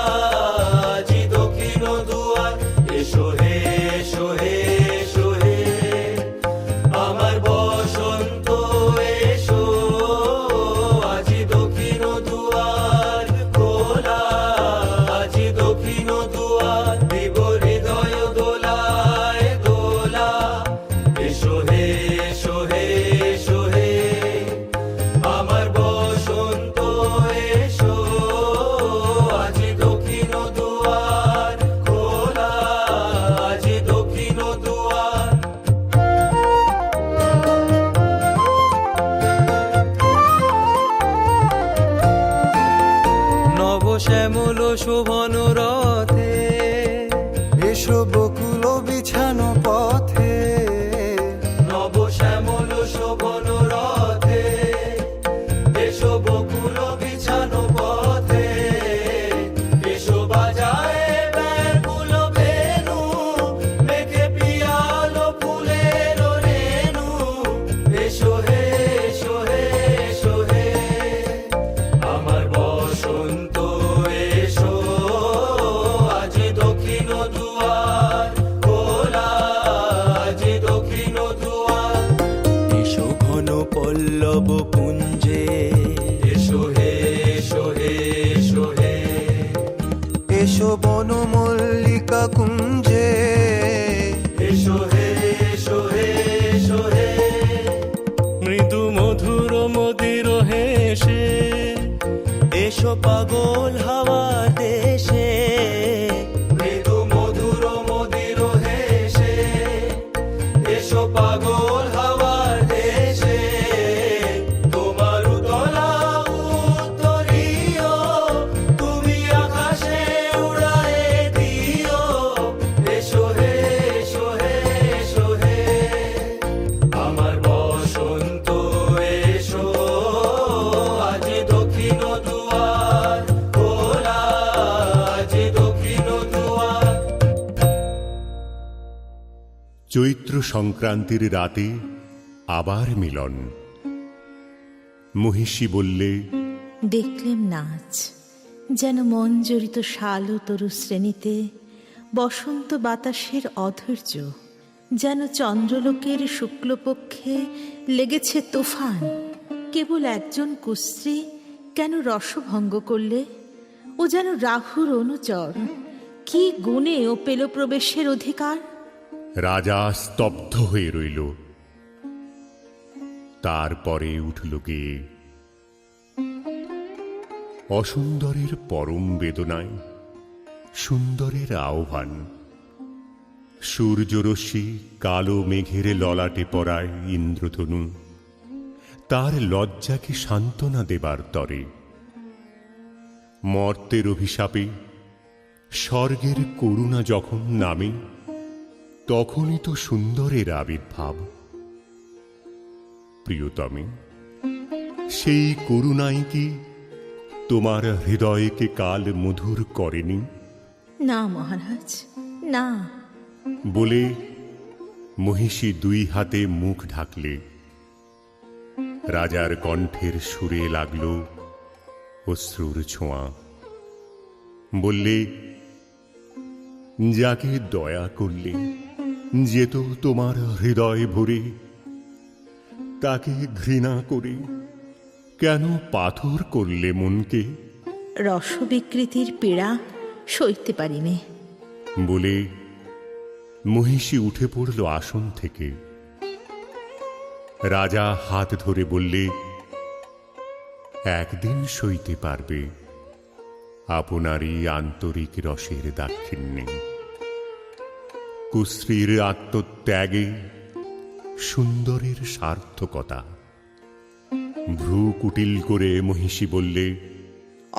আজি দক্ষিণ দুয়ার, এসো হে এসো হে এসো হে, আমার বসন্ত এসো। আজি দক্ষিণ দুয়ার খোলা, আজি দক্ষিণ দুয়ার, দিব হৃদয় দোলায় দোলা, এসো হে এসো হে এসো হে, আমার বসন্ত এসো। আজি দক্ষিণ দুয়ার খোলা, আজি দক্ষিণ দুয়ার। নবশ্যামল শোভন রথে, এসো বকুল বিছানো পথে। নবশ্যামল শোভন রথে, এসো বকুল বিছানো পথে, এসো বাজায় ব্যাকুল বেণু, মেঘে পিয়ালো ফুলের রেণু, এসো হে এসো হে এসো হে, আমার বসন্ত এসো। আজি দক্ষিণ দুয়ার খোলা, আজি দক্ষিণ দুয়ার, এসো ঘন পল্লব পুঞ্জে, এসো হে এসো হে এসো হে, এসো বন মল্লিকা কুঞ্জে, এসো হে এসো হে এসো হে, মৃদু মধুর মদির হেসে, এসো পাগল হাওয়া দেশে। মৃদু মধুর মদির হেসে, এসো পাগল হাওয়ার দেশে। তোমার উতলা উত্তরীয়, তুমি আকাশে উড়ায়ে দিও, এসো হে এসো হে এসো হে, আমার বসন্ত এসো। আজি দক্ষিণ দুয়ার খোলা, আজি দক্ষিণ দুয়ার। চৈত্র সংক্রান্তির রাতে আবার মিলন। মহিষী বললে, দেখলেম নাচ, যেন মঞ্জরিত শাল তরু শ্রেণীতে বসন্ত বাতাসের অধৈর্য, যেন চন্দ্রলোকের শুক্লপক্ষে লেগেছে তুফান। কেবল একজন কুস্ত্রী কেন রসভঙ্গ করলে? ও যেন রাহুর অনুচর, কি গুণে ও পেল প্রবেশের অধিকার? রাজা স্তব্ধ হয়ে রইল। তারপরে উঠল গেয়ে, অসুন্দরের পরম বেদনায় সুন্দরের আহ্বান। সূর্যরশ্মি কালো মেঘের ললাটে পড়ায় ইন্দ্রধনু, তার লজ্জাকে সান্ত্বনা দেবার তরে। মর্তের অভিশাপে স্বর্গের করুণা যখন নামে, তখনই তো সুন্দরের আবির্ভাব। প্রিয়তমে, সেই করুণাই কি তোমার হৃদয়কে কাল মধুর করেনি? না মহারাজ, না। বলে মহিষী দুই হাতে মুখ ঢাকলে। রাজার কণ্ঠের সুরে লাগল অশ্রুর ছোঁয়া। বললে, যাকে দয়া করলে যেত তোমার হৃদয় ভরে, তাকে ঘৃণা করে কেন পাথর করলে মনকে? রসবিকৃতির পীড়া সইতে পারিনে। বলে মহিষী উঠে পড়ল আসন থেকে। রাজা হাত ধরে বললে, একদিন সইতে পারবে, আপনারই আন্তরিক রসের দাক্ষিণ্যে, কুশ্রীর আত্মত্যাগে সুন্দরের সার্থকতা। ভ্রু কুটিল করে মহিষী বললে,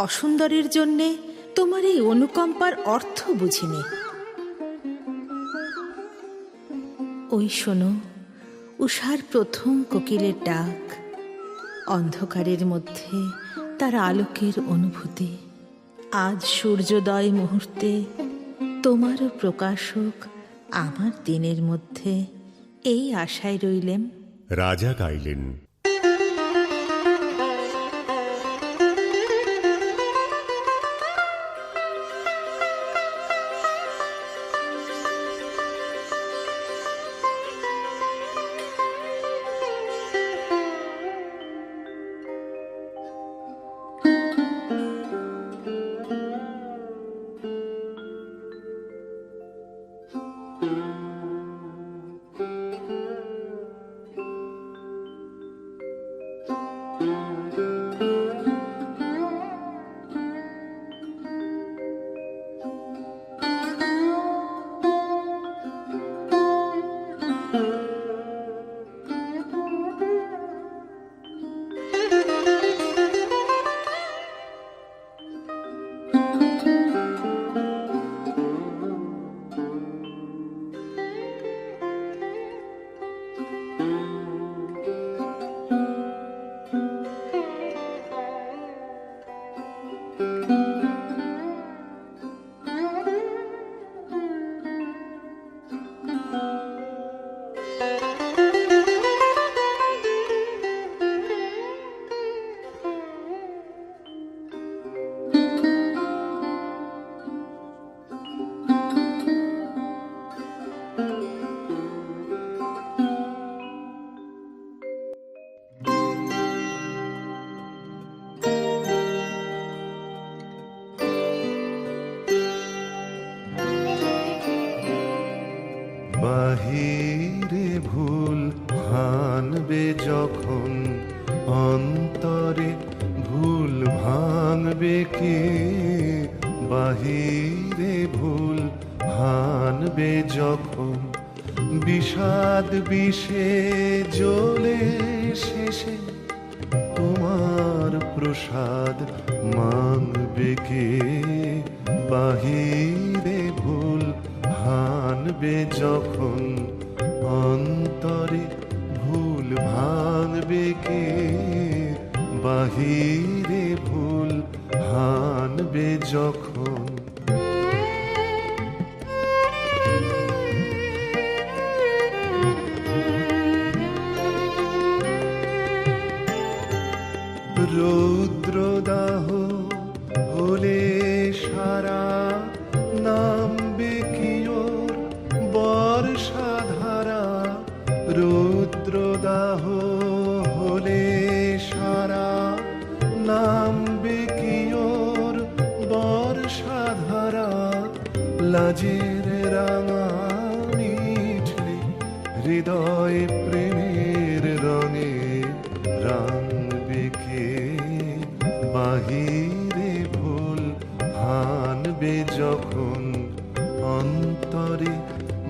অসুন্দরের জন্যে তোমার এই অনুকম্পার অর্থ বুঝিনি। ওই শোনো, উষার প্রথম কোকিলের ডাক, অন্ধকারের মধ্যে তার আলোকের অনুভূতি। আজ সূর্যোদয় মুহূর্তে তোমারও প্রকাশক আমার দিনের মধ্যে, এই আশায় রইলেম। রাজা গাইলেন, বাহিরে ভুল ভাঙবে যখন, অন্তরে ভুল ভাঙবে কে? বাহিরে ভুল ভাঙবে যখন, বিষাদ বিষে জ্বলে শেষে তোমার প্রসাদ মাংবে কে? বাহিরে ভুল ভাঙবে যখন, অন্তরে ভুল ভাঙবে কে? বাহিরে ভুল ভাঙবে যখন। রৌদ্রদাহ হলে সারা, নামবে কি ওর বর্ষাধারা? রৌদ্রদাহ হলে সারা, নামবে কি ওর বর্ষাধারা? লাজের রাঙা মিঠলে হৃদয় প্রেমের রঙে রাঙবে কে? বাহিরে ভুল ভাঙবে যখন, অন্তরে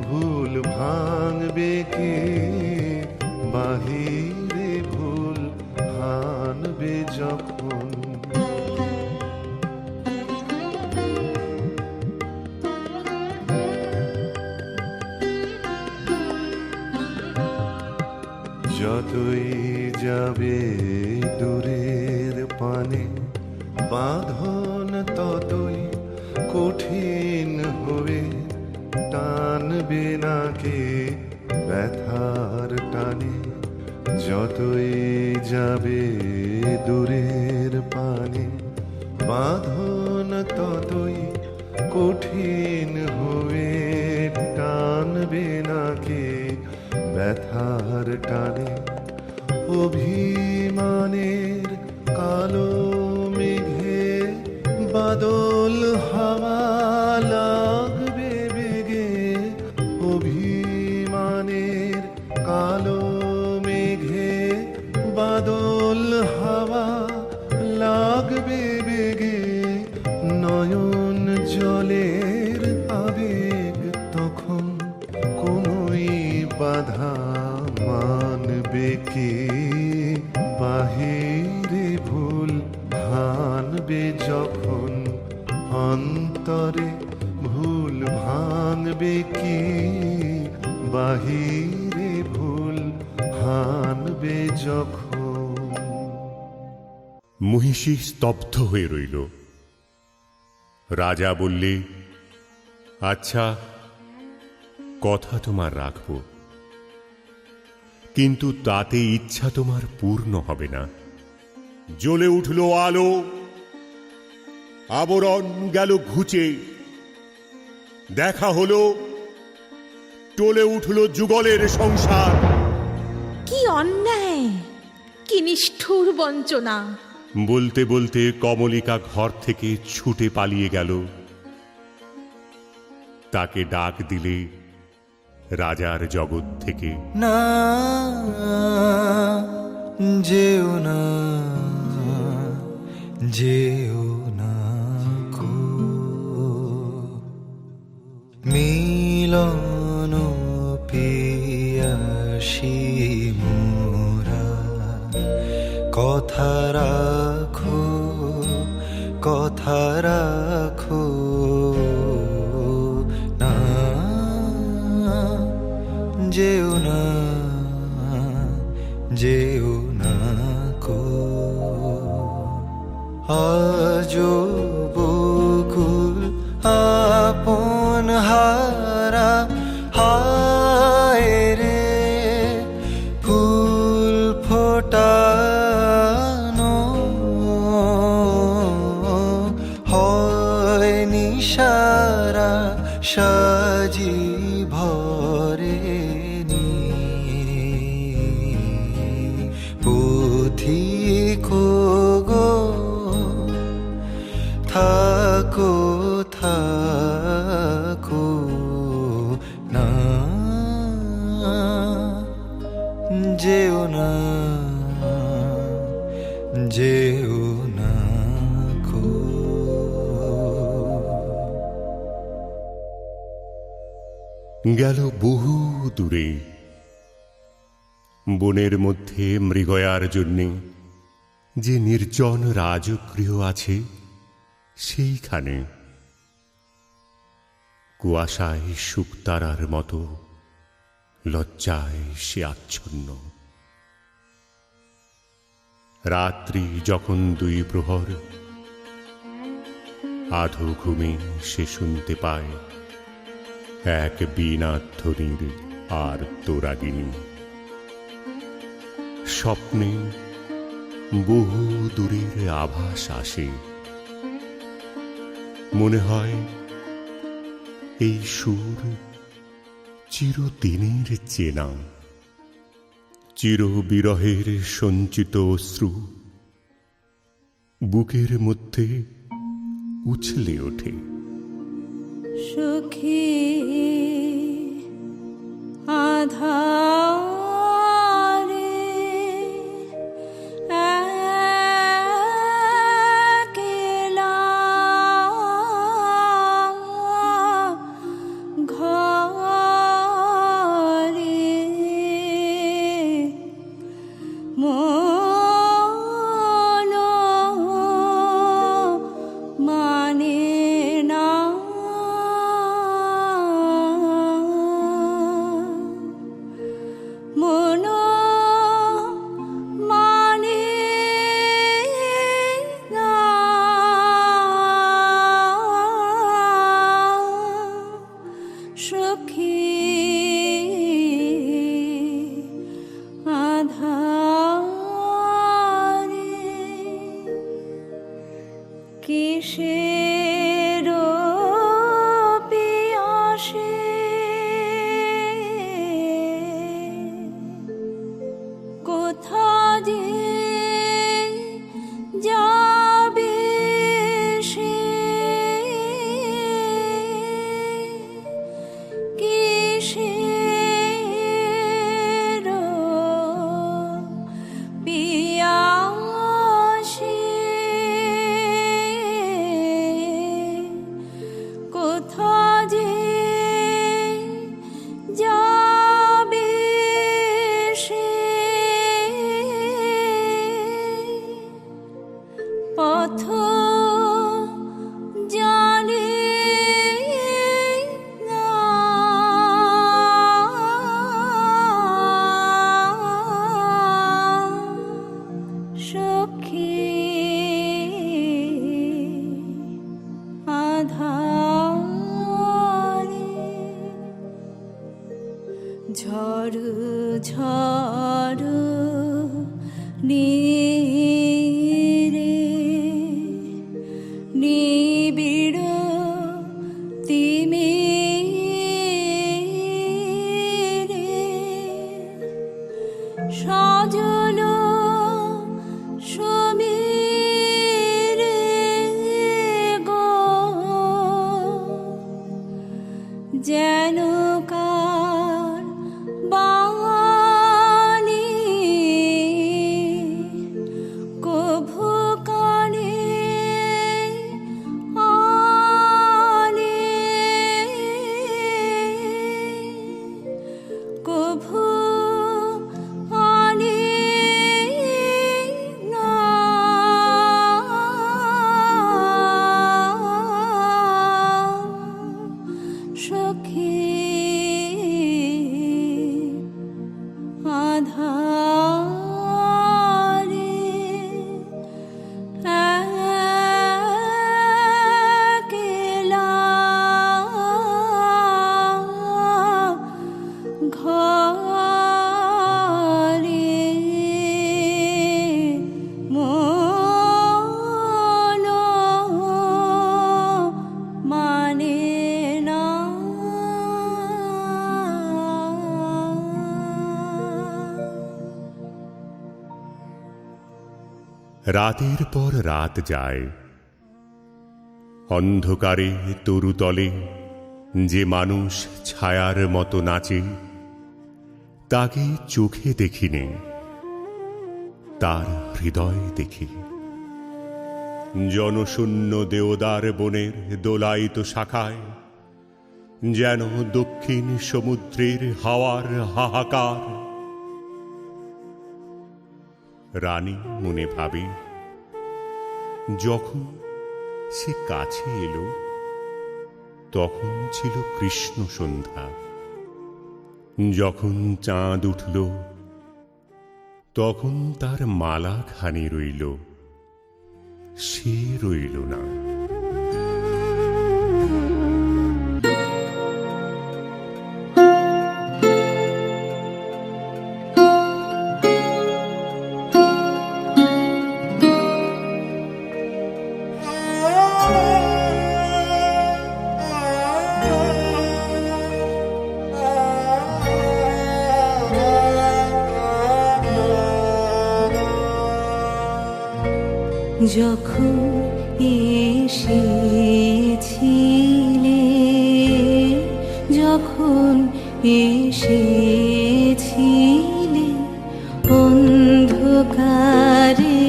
ভুল ভাঙবে কে? বাহিরে ভুল ভাঙবে যখন। যতই যাবে দূরের পানে, বাঁধন ততই কঠিন হবে, টানবে নাকে ব্যথার টানে। যতই যাবে দূরের পানে, বাঁধন ততই কঠিন হবে, টানবে নাকে ব্যথার টানে। অভিমানের কালো মেঘে বাদল হাওয়া লাগবে বেগে। অভিমানের কালো মেঘে বাদল হাওয়া লাগবে বেগে। অন্তরে ভুল ভাঙবে কি, বাহিরে ভুল হানবে যখন। মহিষী স্তব্ধ হয়ে রইল। রাজা বললে, আচ্ছা, কথা তোমার রাখব, কিন্তু তাতে ইচ্ছা তোমার পূর্ণ হবে না। জ্বলে উঠল আলো, আবরণ গেল ঘুচে, দেখা হলো, টলে উঠল যুগলের সংসার। কি অন্যায়, কি নিষ্ঠুর বঞ্চনা! বলতে বলতে কমলিকা ঘর থেকে ছুটে পালিয়ে গেল। তাকে ডাক দিলে রাজার জগৎ থেকে, না যেও না, যেও না কো, মিলন পিয়াসী মোরা, কথা রাখো, কথা রাখো না, যেও না, যেও না কো। আজো বকুল আপন হারা, হায় রে ফুল ফোটানো হয় নিশারা, সাজি ভরে নি পথিকো গো, থাকো থাকো না, যেও না, যেও না কো। গেল বহু দূরে, বনের মধ্যে মৃগয়ার জন্যে যে নির্জন রাজগৃহ আছে, সেইখানে কুয়াশায় শুকতারার মতো লজ্জায় সে আচ্ছন্ন। রাত্রি যখন 2 প্রহর, আধো ঘুমে সে শুনতে পায় এক বীণাধ্বনির আর তোরাগিনী। স্বপ্নে বহু দূরের আভাস আসে, মনে হয় এই সুর চিরদিনের চেনা। চির বিরহের সঞ্চিত অশ্রু বুকের মধ্যে উছলে ওঠে। সুখী আধারে একলা ঘরে মন মানে না, মন মানে না, সখী আধারে কিসের পিয়াসে কোথা যে যাবে সে, কিসের পিয়াসে কোথা যে যাবে সে, পথ জানে সখী আধারে ঝড় ঝড় নীরে নিবিড় তিমিরে সজল সমীরে গো যেন কার বাণী কভু কানে আনে কভু আনে না সখী আধারে একলা ঘরে মন মানে না রাতের পর রাত যায়, অন্ধকারে তরুতলে যে মানুষ ছায়ার মতো নাচে, তাকে চোখে দেখিনে, তার হৃদয় দেখি। জনশূন্য দেওদার বনের দোলায়িত শাখায় যেন দক্ষিণ সমুদ্রের হাওয়ার হাহাকার। রানী মনে ভাবে, যখন সে কাছে এলো তখন ছিল কৃষ্ণ সন্ধ্যা, যখন চাঁদ উঠল তখন তার মালা খানি রইল, সে রইল না। যখন এসেছিলে, যখন এসেছিলে অন্ধকারে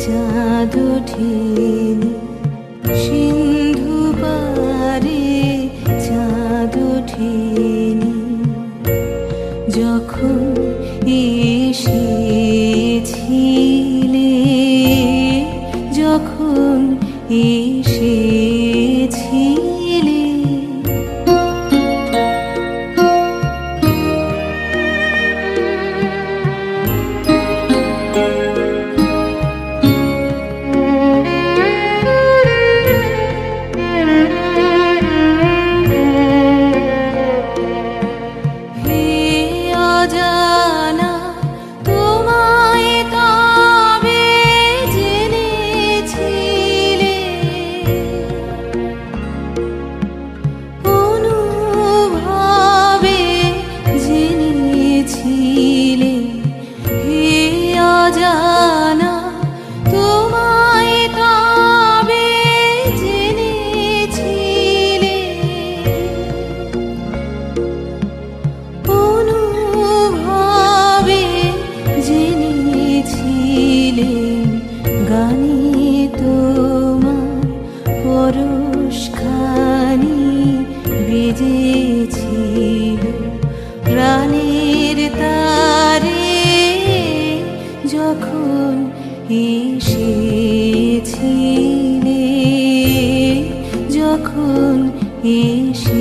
চাঁদ ওঠেনি, সিন্ধু পারে চাঁদ ওঠেনি। যখন এসেছিলে, যখন এসেছিলে হে অজানা তোমায় তবে জেনেছিলে, অনুভবে জেনেছিলে। হে অজানা তোমায় তবে জেনেছিলে, অনুভবে জেনেছিলে। গানে তোমার পরশখানি বেজেছিল প্রাণের তারে, যখন এসেছিলে, যখন এসেছিলে।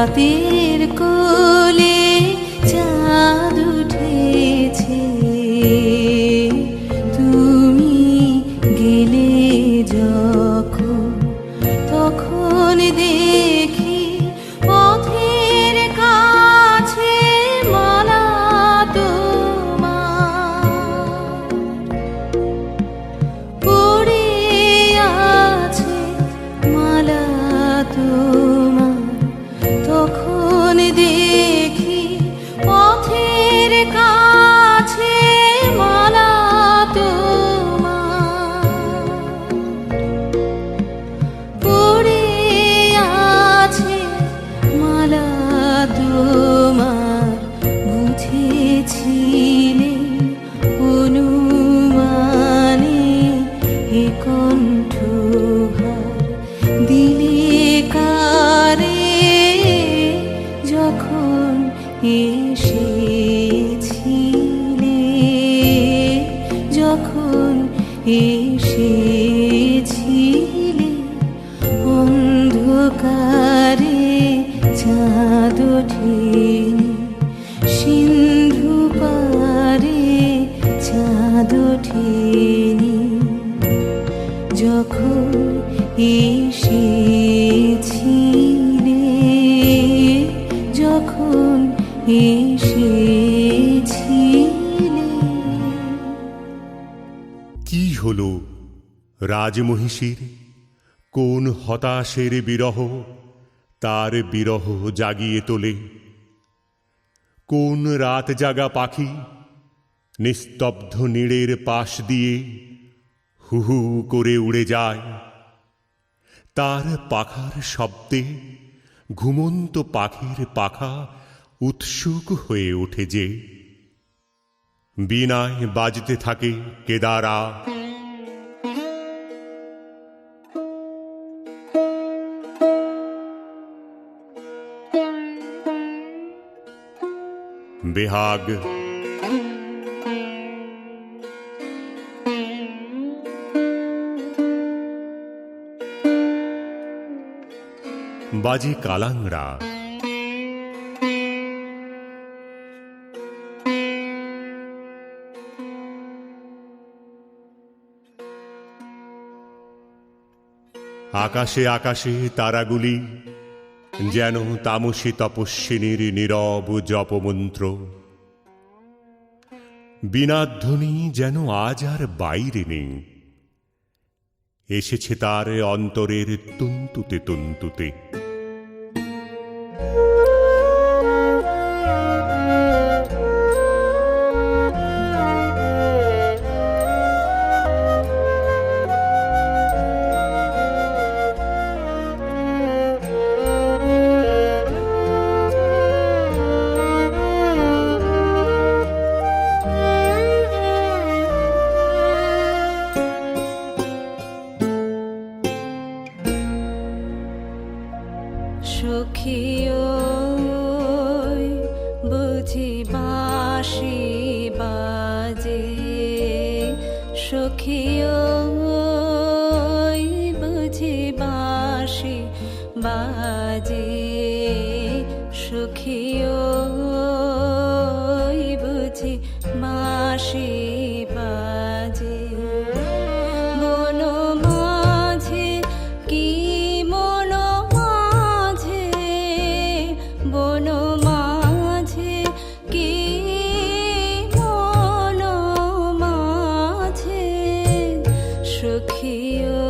রাতের কোলে চাঁদ উঠেছে, তুমি গেলে যখন তখন দেখি পথের কাছে মালা তোমার পড়ে আছে, মালা তোমার তখন দেখি পথের কাছে মালা তোমার পড়ে আছে, মালা তোমার বুঝেছিলে অনুমানে এ কণ্ঠহার দিলে কারে যখন এসেছিলে, যখন এসেছিলে অন্ধকারে চাঁদ ওঠেনি, সিন্ধু পারে চাঁদ ওঠেনি, যখন এসেছিলে, যখন এসেছিলে। কি হলো রাজমহিষীর? কোন হতাশের বিরহ তার বিরহ জাগিয়ে তোলে? কোন রাত জাগা পাখি নিস্তব্ধ নীড়ের পাশ দিয়ে হু হু করে উড়ে যায়? তার পাখার শব্দে ঘুমন্ত পাখির পাখা উৎসুক হয়ে ওঠে যে, বীণায় বাজতে থাকে কেদারা। বেহাগ বাজে কালাংড়া। আকাশে আকাশে তারাগুলি যেন তামসী তপস্বিনীর নীরব জপমন্ত্র। বীণাধ্বনি যেন আজ আর বাইরে নেই, এসেছে তার অন্তরের তন্তুতে তন্তুতে। সখিও বুঝি বাঁশি বাজে, সখিও বুঝি বাঁশি বাজে, সখিও বুঝি বাঁশি বাজে। মন মাঝে কি মন মাঝে, বন মাঝে কি মন মাঝে, সখিও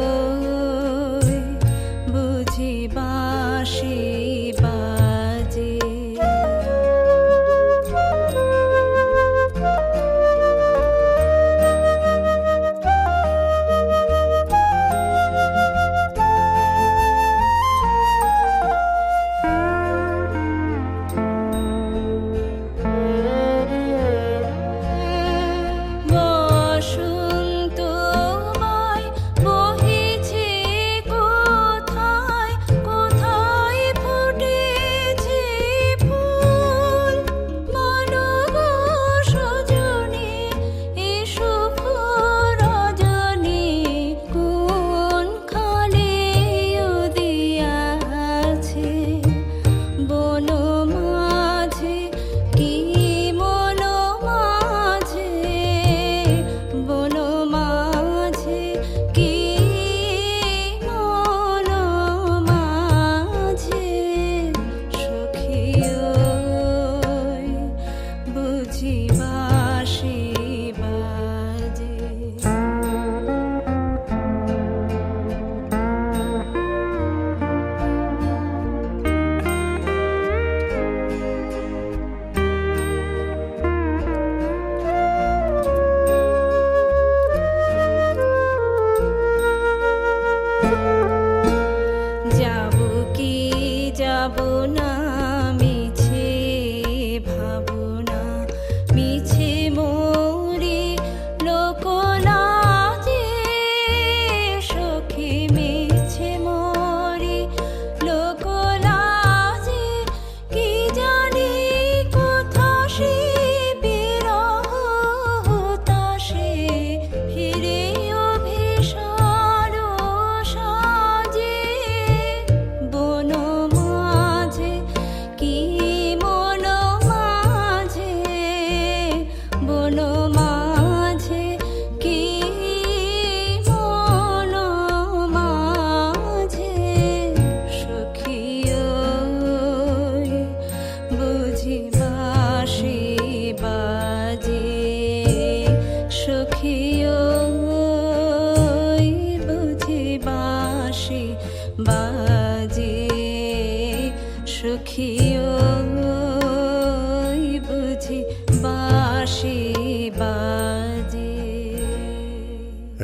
বুঝি বাঁশি বাজে।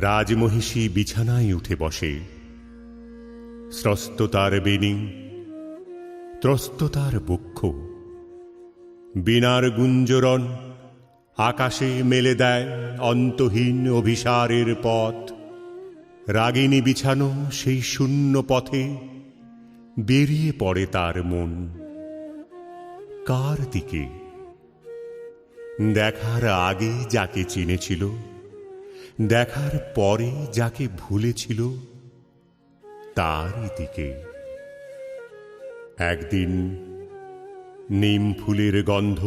রাজমহিষী বিছানায় উঠে বসে, স্রস্ত তার বেণী, ত্রস্ত তার বক্ষ, বীণার গুঞ্জরণ আকাশে মেলে দেয় অন্তহীন অভিসারের পথ। রাগিনী বিছানো সেই শূন্য পথে বেরিয়ে পড়ে তার মন। কার দিকে? দেখার আগে যাকে চিনেছিল, দেখার পরে যাকে ভুলেছিল, তারই দিকে। একদিন নিম ফুলের গন্ধ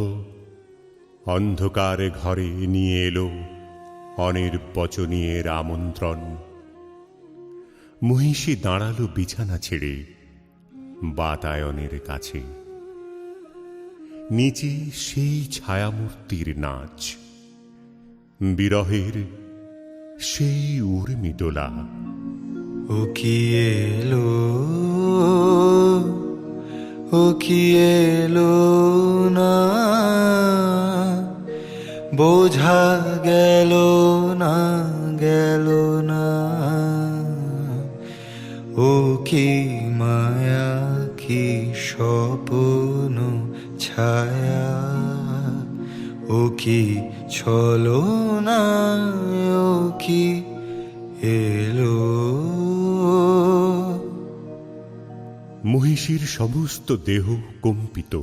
অন্ধকার ঘরে নিয়ে এলো অনির্বচনীয়ের আমন্ত্রণ। মহিষী দাঁড়ালো বিছানা ছেড়ে বাতায়নের কাছে। নিচে সেই ছায়ামূর্তির নাচ, বিরহের সেই উর্মি দোলা। ও কি এলো, ও কি এলো না, বোঝা গেল না, গেল না। ও কি মায়া, কি স্বপ্ন ছায়া, ও কি ছলনা, ও কি এলো। মহিষীর সমস্ত দেহ কম্পিত।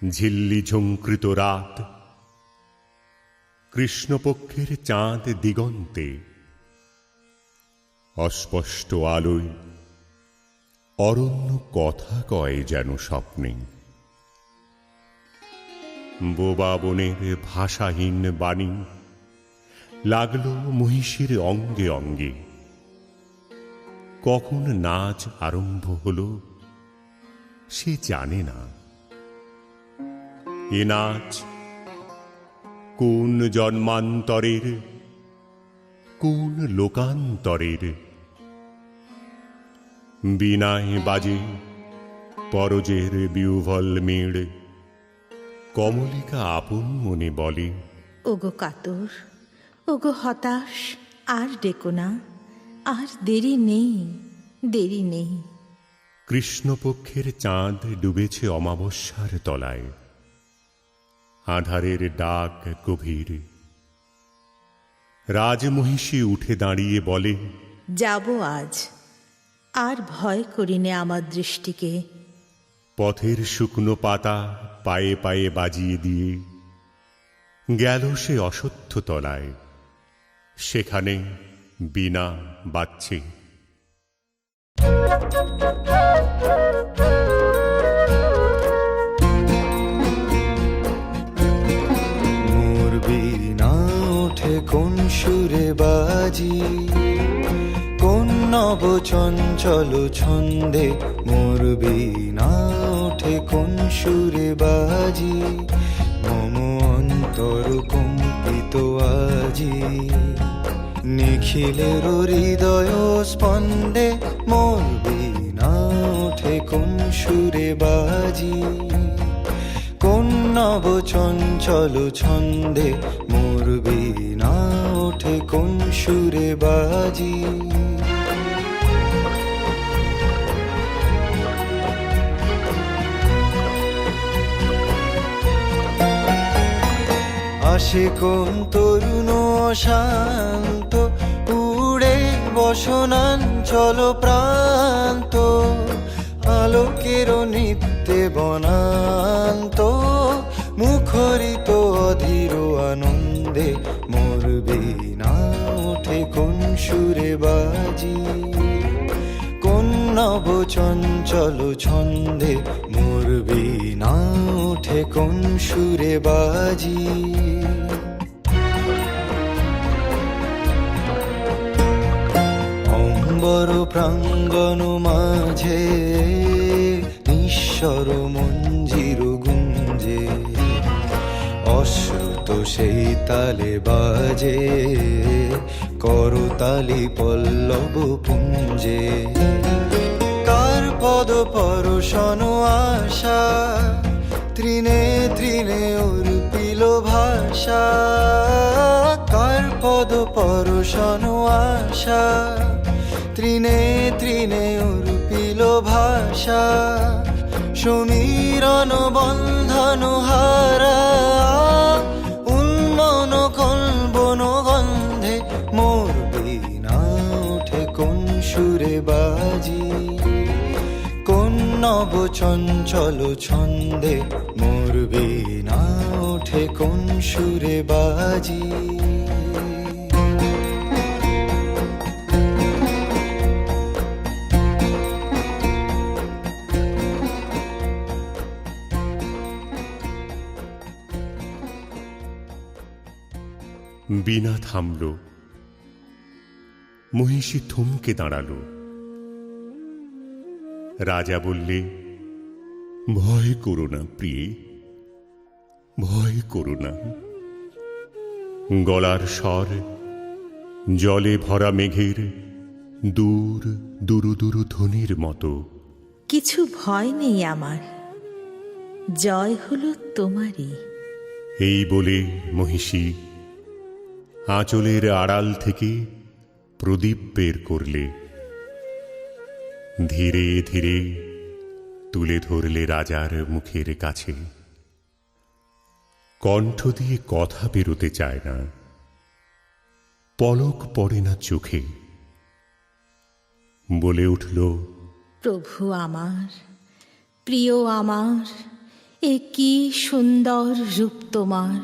ঝিল্লি ঝঙ্কৃত রাত, কৃষ্ণপক্ষের চাঁদ দিগন্তে, অস্পষ্ট আলোয় অরণ্য কথা কয় যেন স্বপ্নে। বোবা বনের ভাষাহীন বাণী লাগলো মহিষীর অঙ্গে অঙ্গে। কখন নাচ আরম্ভ হলো সে জানে না। এ নাচ কোন জন্মান্তরের, কোন লোকান্তরের। বীণায় বাজে পরজের বিউভল মেড়। কমলিকা আপন মনে বলে, ওগো কাতর, ওগো হতাশ, আর ডেকো না, আর দেরি নেই, দেরি নেই। কৃষ্ণপক্ষের চাঁদ ডুবেছে অমাবস্যার তলায়। আঁধারের ডাক গভীর। রাজমহিষী উঠে দাঁড়িয়ে বলে, যাব আজ, আর ভয় করিনে আমার দৃষ্টিকে। পথের শুকনো পাতা পায়ে পায়ে বাজিয়ে দিয়ে গেল সে অশ্বত্থ তলায়। সেখানে বীণা বাজছে। মোর বীণা ওঠে কোন সুরে বাজি, কোন নব চঞ্চল ছন্দে। মোর বীণা ওঠে কোন সুরে বাজি, মম অন্তর কম্পিত আজি। নিখিলের হৃদয় স্পন্দে মোর বীণা ওঠে কোন সুরে বাজি, কোন নব চঞ্চল ছন্দে। মোর বীণা ওঠে কোন সুরে বাজি। আসে কোন তরুণ অশান্ত, উড়ে বসনাঞ্চল প্রান্ত। আলোকের নিত্যে বনান্ত, মুখরিত অধীর আনন্দে। মোর বীণা ওঠে কোন সুরে বাজি, কোন নব চঞ্চল ছন্দে। মোর বীণা ওঠে কোন সুরে বাজি। অম্বর প্রাঙ্গণ মাঝে নিঃস্বর মঞ্জির গুঞ্জে, অশ্রুত সেই তালে বাজে করতালি পল্লব পুঞ্জে। কার পদ পরশন আশা, তৃণে তৃণে অর্পিল ভাষা। কার পদ পরশন আশা, তৃণে তৃণে উর্পিল ভাষা, সমীরণ বন্ধন হারা, উন্মন কল্বন গন্ধে মোর বীণা ওঠে কোন সুরে বাজি, কোন নব চঞ্চল ছন্দে মোর বীণা ওঠে কোন সুরে বাজি। বীণা থামল, মহিষী থমকে দাঁড়ালো। রাজা বললে, ভয় করো না প্রিয়ে, ভয় করো না। গলার স্বর জলে ভরা মেঘের দূর দুরু দুরু ধ্বনির মতো। কিছু ভয় নেই আমার, জয় হলো তোমারই। এই বলে মহিষী আঁচলের আড়াল থেকে প্রদীপ বের করলে, ধীরে ধীরে তুলে ধরলে রাজার মুখের কাছে। কণ্ঠ দিয়ে কথা বেরোতে চায় না, পলক পড়ে না চোখে। বলে উঠল, প্রভু আমার, প্রিয় আমার, এ কি সুন্দর রূপ তোমার।